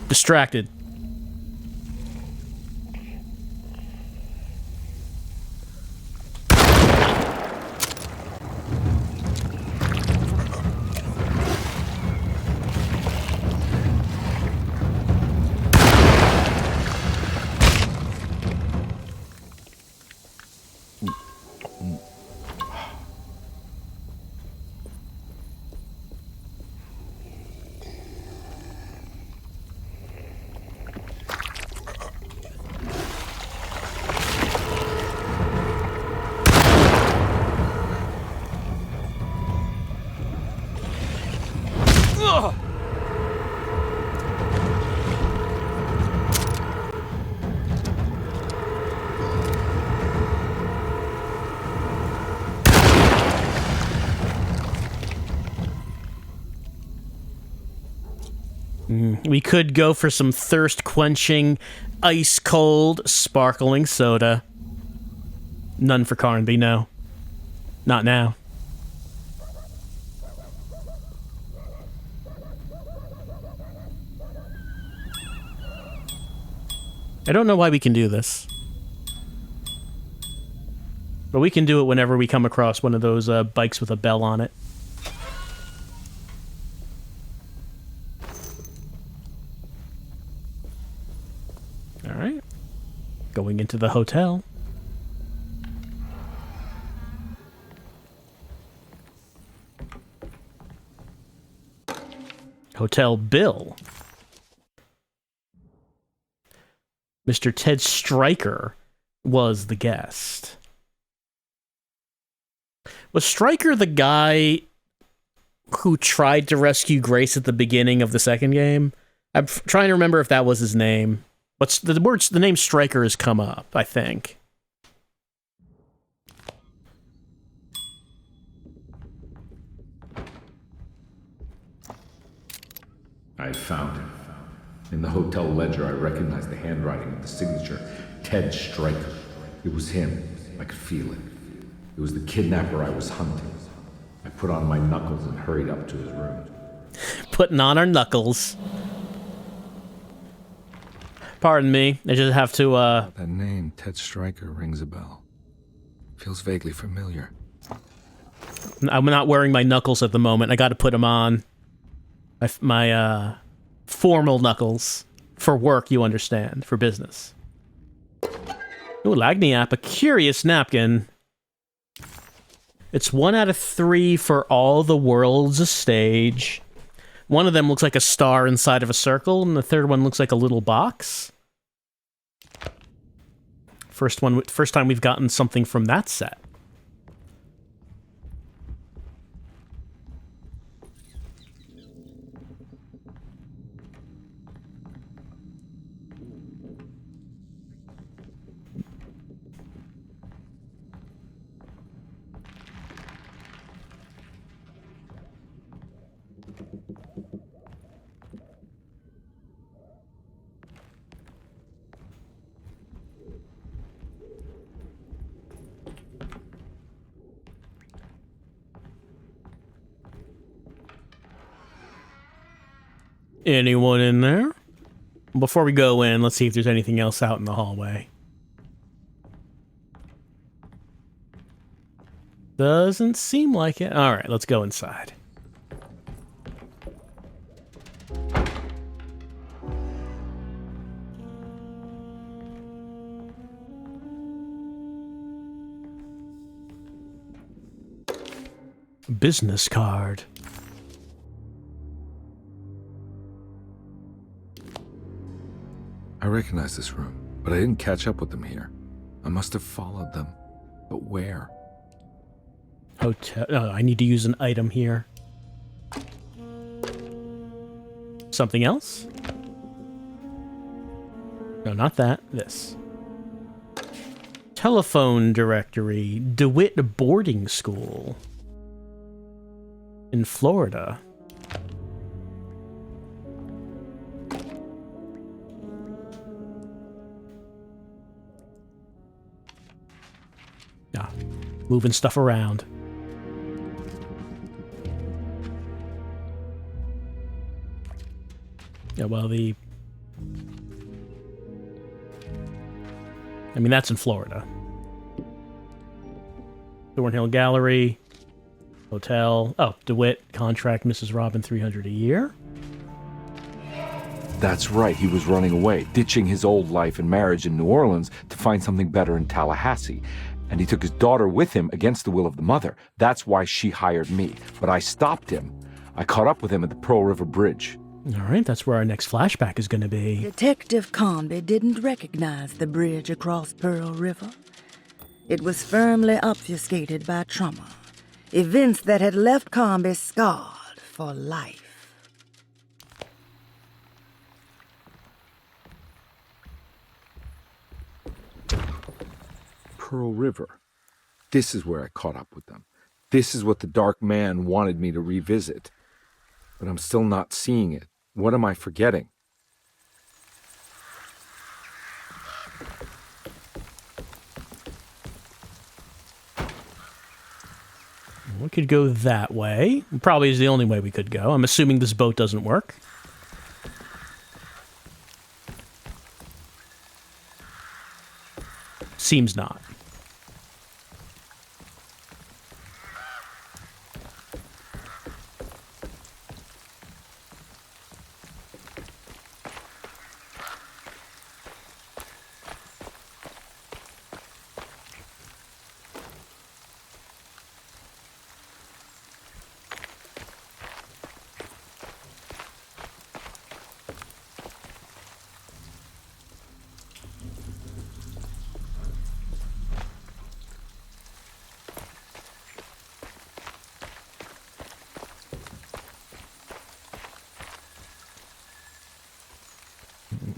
Distracted. We could go for some thirst-quenching, ice-cold, sparkling soda. None for Carnby, no. Not now. I don't know why we can do this. But we can do it whenever we come across one of those bikes with a bell on it. Alright. Going into the hotel. Hotel bill. Mr. Ted Stryker was the guest. Was Stryker the guy who tried to rescue Grace at the beginning of the second game? I'm trying to remember if that was his name. What's the name Stryker has come up, I think. I found him. In the hotel ledger, I recognized the handwriting of the signature, Ted Stryker. It was him. I could feel it. It was the kidnapper I was hunting. I put on my knuckles and hurried up to his room. Putting on our knuckles. Pardon me, I just have to, That name, Ted Stryker, rings a bell. Feels vaguely familiar. I'm not wearing my knuckles at the moment. I gotta put them on. My formal knuckles. For work, you understand. For business. Ooh, Lagniappe, a curious napkin. It's 1 out of 3 for all the world's a stage. One of them looks like a star inside of a circle, and the third one looks like a little box. First time we've gotten something from that set. Anyone in there? Before we go in, let's see if there's anything else out in the hallway. Doesn't seem like it. Alright, let's go inside. Business card. I recognize this room, but I didn't catch up with them here. I must have followed them. But where? Hotel. Oh, I need to use an item here. Something else? No, not that. This. Telephone directory. DeWitt Boarding School. In Florida. Ah, moving stuff around. Yeah, well, I mean, that's in Florida. Thornhill Gallery. Hotel. Oh, DeWitt. Contract Mrs. Robin $300 a year. That's right, he was running away, ditching his old life and marriage in New Orleans to find something better in Tallahassee. And he took his daughter with him against the will of the mother. That's why she hired me. But I stopped him. I caught up with him at the Pearl River Bridge. All right, that's where our next flashback is going to be. Detective Carnby didn't recognize the bridge across Pearl River. It was firmly obfuscated by trauma. Events that had left Carnby scarred for life. Pearl River. This is where I caught up with them. This is what the Dark Man wanted me to revisit. But I'm still not seeing it. What am I forgetting? could go that way. Probably is the only way we could go. I'm assuming this boat doesn't work. Seems not.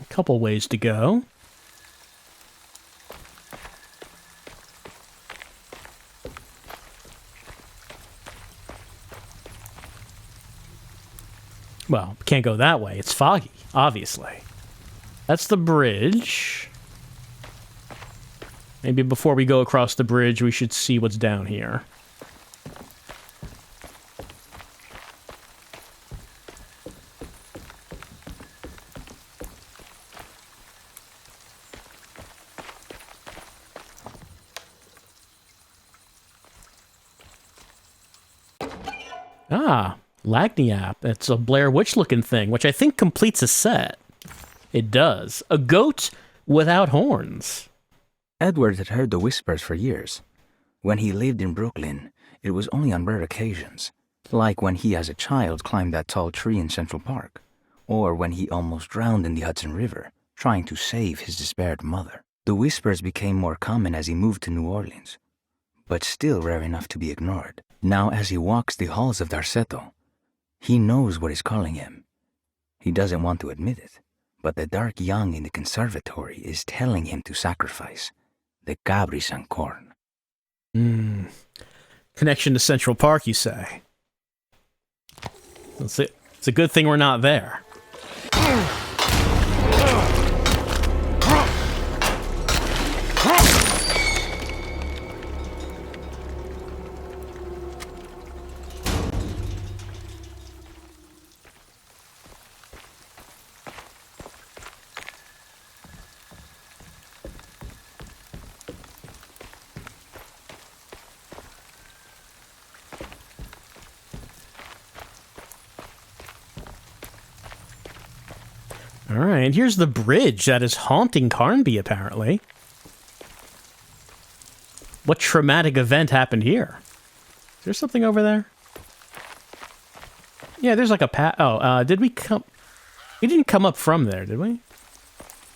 Couple ways to go. Well, can't go that way. It's foggy, obviously. That's the bridge. Maybe before we go across the bridge, we should see what's down here. Ah, Lagniappe. It's a Blair Witch-looking thing, which I think completes a set. It does. A goat without horns. Edward had heard the whispers for years. When he lived in Brooklyn, it was only on rare occasions, like when he as a child climbed that tall tree in Central Park, or when he almost drowned in the Hudson River, trying to save his despaired mother. The whispers became more common as he moved to New Orleans, but still rare enough to be ignored. Now as he walks the halls of Darceto, he knows what is calling him. He doesn't want to admit it, but the dark young in the conservatory is telling him to sacrifice the cabris and corn. Connection to Central Park, you say? It's a good thing we're not there. Alright, and here's the bridge that is haunting Carnby, apparently. What traumatic event happened here? Is there something over there? Yeah, there's like a path. Oh, did we come... We didn't come up from there, did we?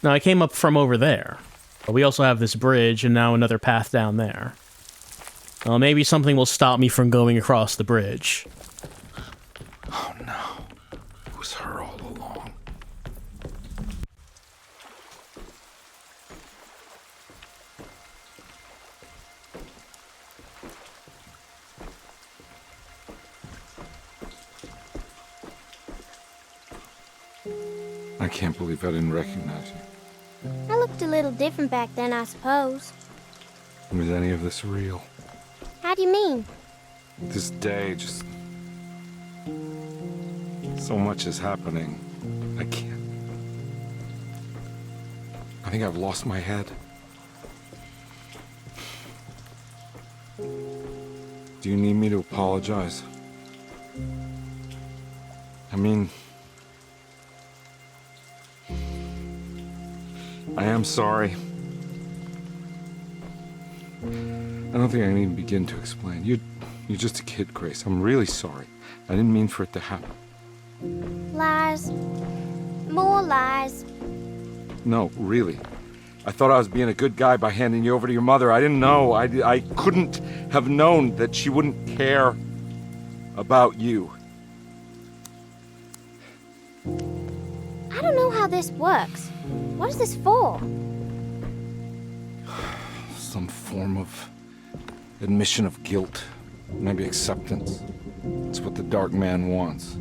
No, I came up from over there. But we also have this bridge, and now another path down there. Well, maybe something will stop me from going across the bridge. Oh no. It was her all along. I can't believe I didn't recognize you. I looked a little different back then, I suppose. Was any of this real? How do you mean? This day, just... so much is happening. I can't... I think I've lost my head. Do you need me to apologize? I mean... I am sorry. I don't think I can even begin to explain. You're just a kid, Grace. I'm really sorry. I didn't mean for it to happen. Lies. More lies. No, really. I thought I was being a good guy by handing you over to your mother. I didn't know. I couldn't have known that she wouldn't care about you. I don't know how this works. What is this for? Some form of admission of guilt. Maybe acceptance. It's what the Dark Man wants.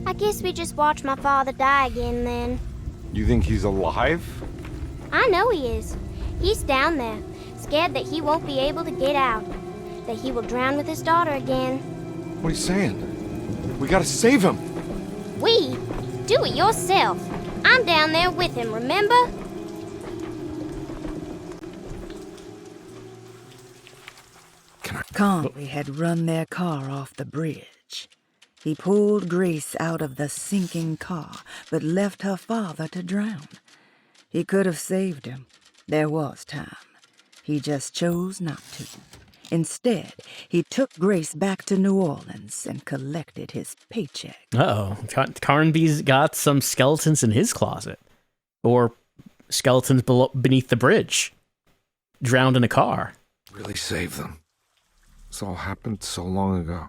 I guess we just watch my father die again then. You think he's alive? I know he is. He's down there, scared that he won't be able to get out. that he will drown with his daughter again. What are you saying? We gotta save him! We? Do it yourself. I'm down there with him, remember? Carnby had run their car off the bridge. He pulled Grace out of the sinking car, but left her father to drown. He could have saved him. There was time. He just chose not to. Instead, he took Grace back to New Orleans and collected his paycheck. Uh-oh. Carnby's got some skeletons in his closet. Or skeletons beneath the bridge. Drowned in a car. Really save them. This all happened so long ago.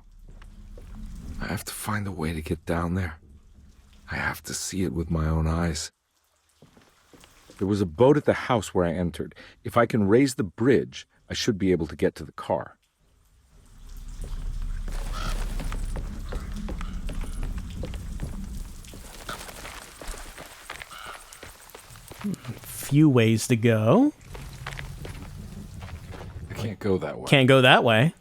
I have to find a way to get down there. I have to see it with my own eyes. There was a boat at the house where I entered. If I can raise the bridge, I should be able to get to the car. Few ways to go. I can't go that way. Can't go that way.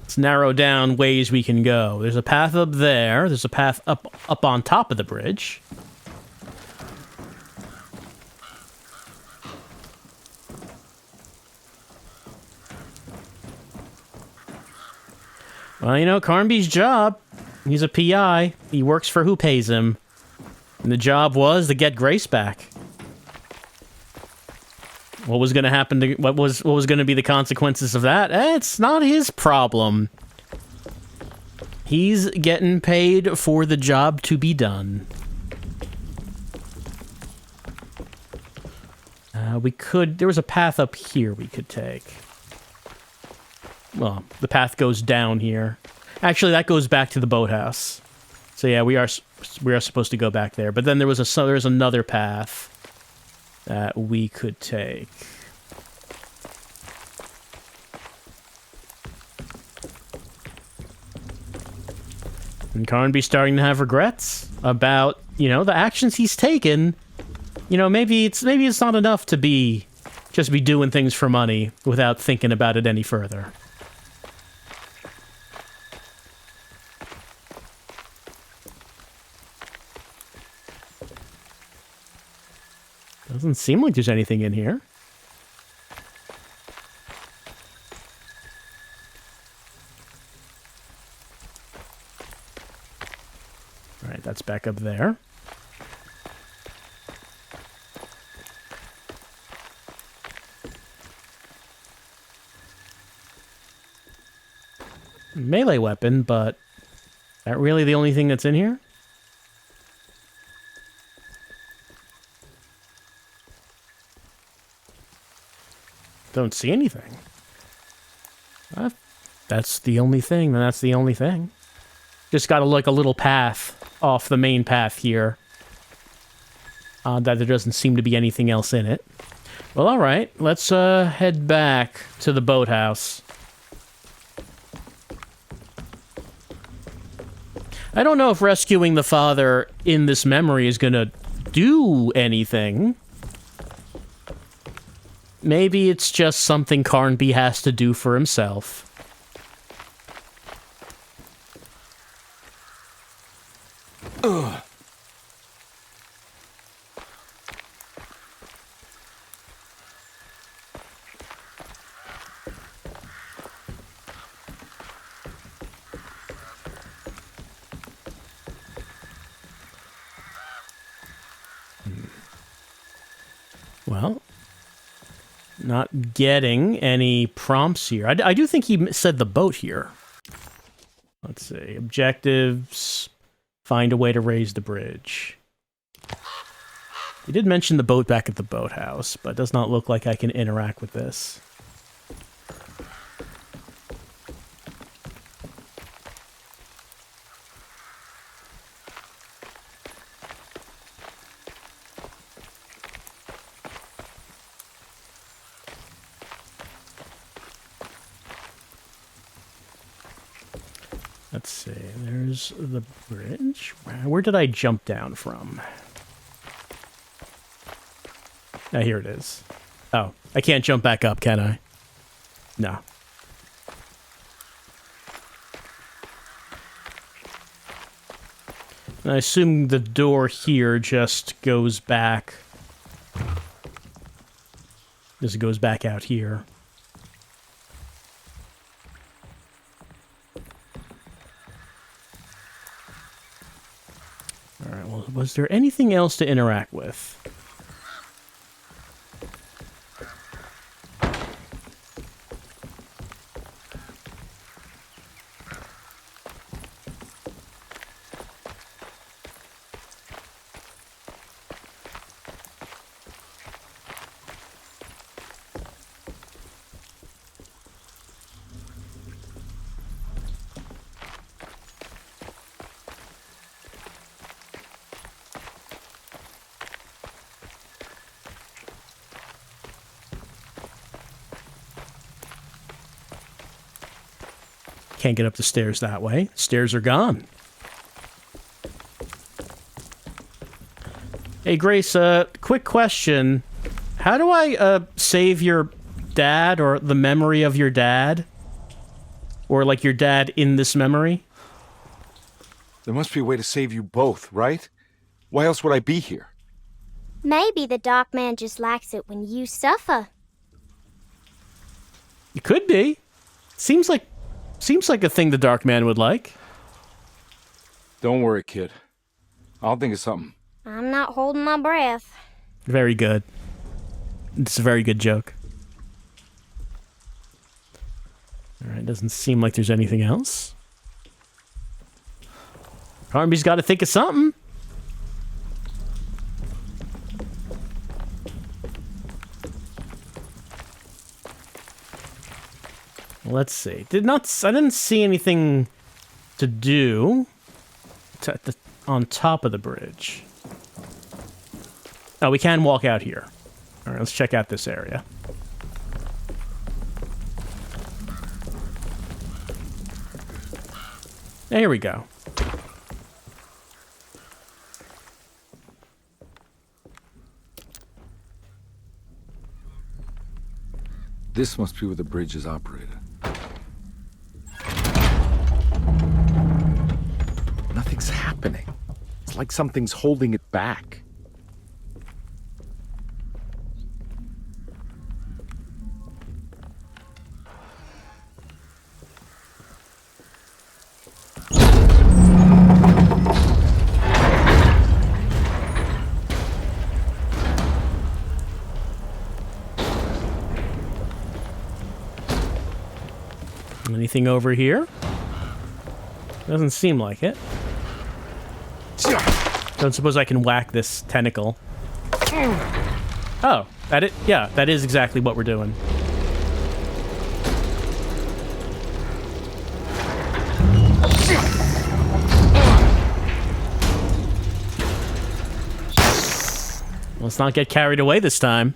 Let's narrow down ways we can go. There's a path up there. There's a path up on top of the bridge. Well, you know, Carnby's job, he's a PI. He works for who pays him. And the job was to get Grace back. What was going to happen to what was going to be the consequences of that? It's not his problem. He's getting paid for the job to be done. There was a path up here we could take. Well, the path goes down here. Actually, that goes back to the boathouse. So yeah, we are supposed to go back there. But then there's another path that we could take. And Carnby's starting to have regrets about, you know, the actions he's taken. You know, maybe it's not enough to just be doing things for money without thinking about it any further. Doesn't seem like there's anything in here. All right, that's back up there. Melee weapon, but is that really the only thing that's in here? Don't see anything. That's the only thing, then that's the only thing. Just got a little path off the main path here. That there doesn't seem to be anything else in it. Well, alright, let's head back to the boathouse. I don't know if rescuing the father in this memory is gonna do anything. Maybe it's just something Carnby has to do for himself. Ugh. Well, not getting any prompts here. I do think he said the boat here. Let's see. Objectives. Find a way to raise the bridge. He did mention the boat back at the boathouse, but it does not look like I can interact with this. Let's see, there's the bridge. Where did I jump down from? Ah, here it is. Oh, I can't jump back up, can I? No. I assume the door here just goes back. Just goes back out here. Alright, well, was there anything else to interact with? Can't get up the stairs that way. Stairs are gone. Hey, Grace, quick question. How do I, save your dad, or the memory of your dad? Or, like, your dad in this memory? There must be a way to save you both, right? Why else would I be here? Maybe the Dark Man just likes it when you suffer. It could be. Seems like a thing the Dark Man would like. Don't worry, kid. I'll think of something. I'm not holding my breath. Very good. It's a very good joke. Alright, doesn't seem like there's anything else. Carnby's got to think of something. Let's see. I didn't see anything to do on top of the bridge. Oh, we can walk out here. All right, let's check out this area. There we go. This must be where the bridge is operated. Nothing's happening. It's like something's holding it back. Anything over here? Doesn't seem like it. Don't suppose I can whack this tentacle. Oh, that is exactly what we're doing. Let's not get carried away this time.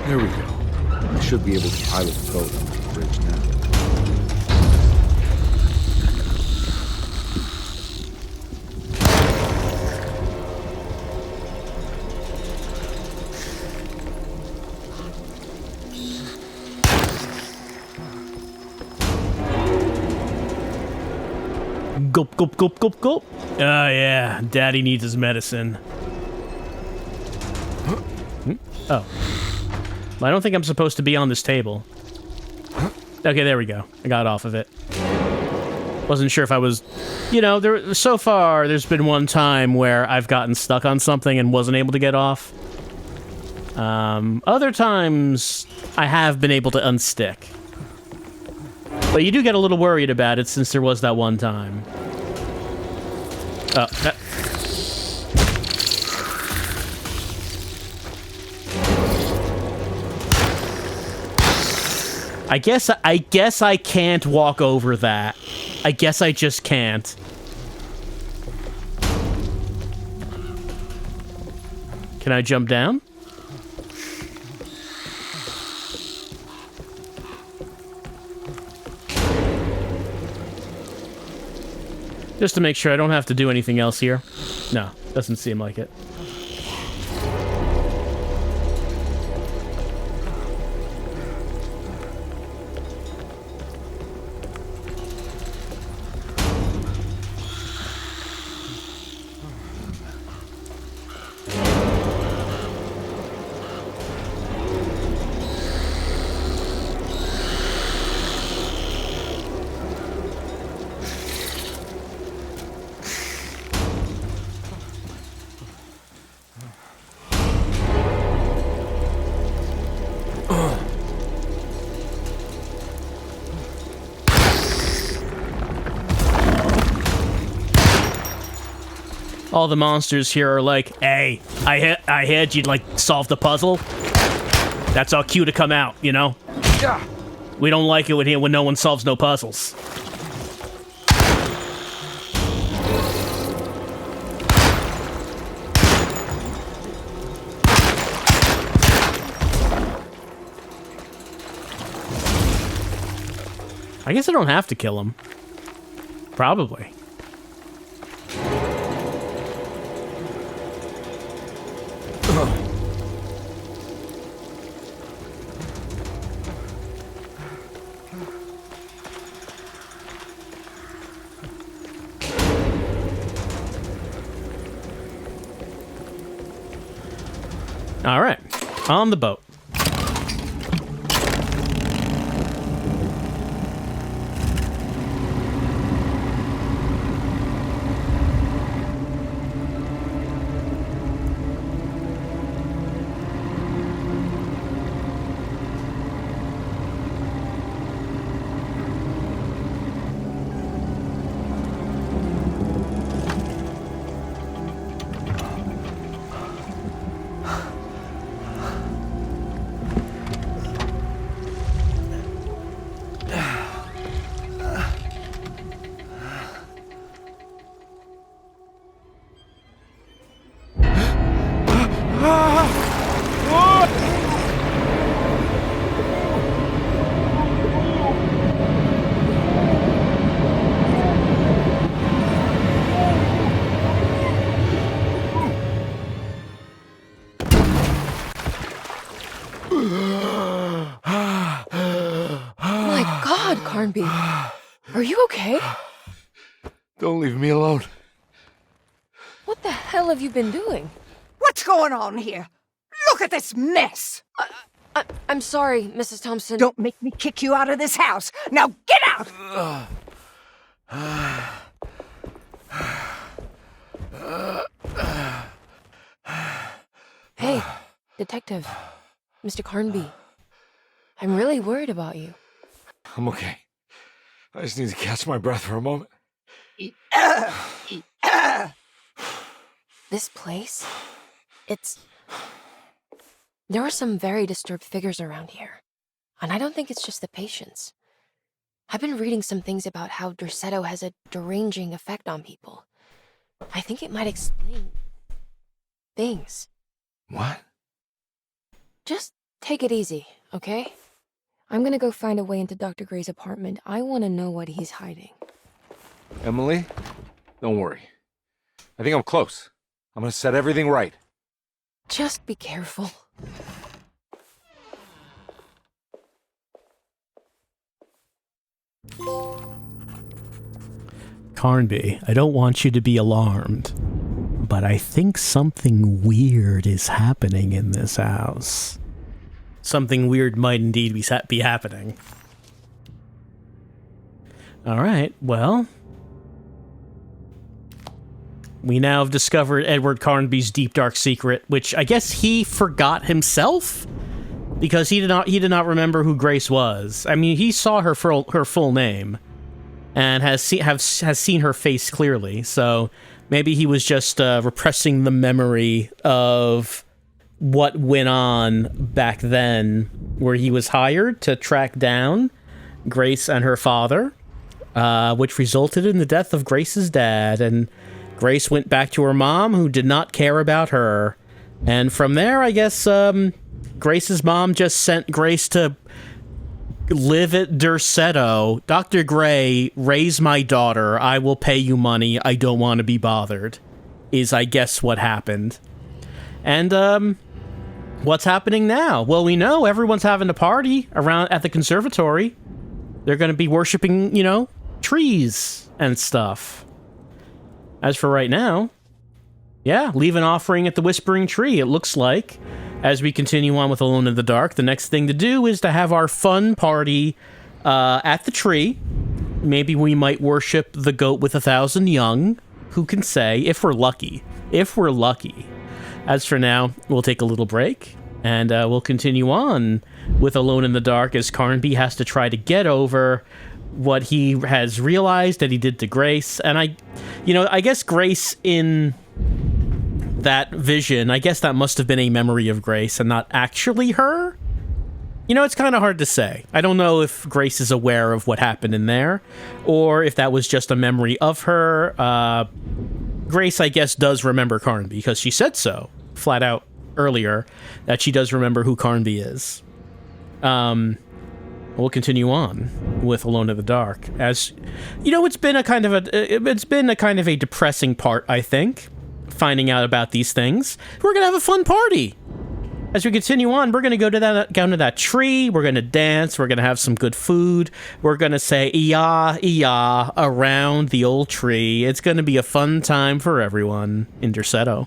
There we go. I should be able to pilot the boat onto the bridge now. Gulp, gulp, gulp, gulp, gulp. Oh, yeah. Daddy needs his medicine. Oh. I don't think I'm supposed to be on this table. Okay, there we go. I got off of it. Wasn't sure if I was... You know, so far, there's been one time where I've gotten stuck on something and wasn't able to get off. Other times, I have been able to unstick. But you do get a little worried about it since there was that one time. Oh, that... I guess I can't walk over that. I guess I just can't. Can I jump down? Just to make sure I don't have to do anything else here. No, doesn't seem like it. All the monsters here are like, hey, I heard you'd, like, solve the puzzle. That's our cue to come out, you know? We don't like it when no one solves no puzzles. I guess I don't have to kill him. Probably. All right, on the boat. My God, Carnby. Are you okay? Don't leave me alone. What the hell have you been doing? What's going on here? Look at this mess! I'm sorry, Mrs. Thompson. Don't make me kick you out of this house. Now get out! Hey, Detective. Mr. Carnby. I'm really worried about you. I'm okay. I just need to catch my breath for a moment. This place? There are some very disturbed figures around here. And I don't think it's just the patients. I've been reading some things about how Derceto has a deranging effect on people. I think it might explain things. What? Just take it easy, okay? I'm gonna go find a way into Dr. Gray's apartment. I want to know what he's hiding. Emily, don't worry. I think I'm close. I'm gonna set everything right. Just be careful. Carnby, I don't want you to be alarmed, but I think something weird is happening in this house. Something weird might indeed be happening. Alright, well... we now have discovered Edward Carnby's deep dark secret, which I guess he forgot himself? Because he did not remember who Grace was. I mean, he saw her full name, and has seen her face clearly, so maybe he was just repressing the memory of what went on back then, where he was hired to track down Grace and her father, which resulted in the death of Grace's dad, and Grace went back to her mom, who did not care about her, And from there, I guess Grace's mom just sent Grace to live at Derceto. Dr. Gray, raise my daughter. I will pay you money. I don't want to be bothered, is I guess what happened. And what's happening now? Well, we know everyone's having a party around at the conservatory. They're going to be worshiping, trees and stuff. As for right now, yeah, leave an offering at the Whispering Tree, it looks like. As we continue on with Alone in the Dark, the next thing to do is to have our fun party at the tree. Maybe we might worship the goat with 1,000 young. Who can say, if we're lucky. If we're lucky. As for now, we'll take a little break, and we'll continue on with Alone in the Dark as Carnby has to try to get over what he has realized that he did to Grace. And I guess Grace in that vision, I guess that must have been a memory of Grace and not actually her. It's kind of hard to say. I don't know if Grace is aware of what happened in there, or if that was just a memory of her. Grace, I guess, does remember Carnby, because she said so, flat out, earlier, that she does remember who Carnby is. We'll continue on with Alone in the Dark. As, it's been a kind of a depressing part, I think, finding out about these things. We're gonna have a fun party. As we continue on, we're gonna go down to that tree. We're gonna dance. We're gonna have some good food. We're gonna say "Iya, iya" around the old tree. It's gonna be a fun time for everyone in Derceto.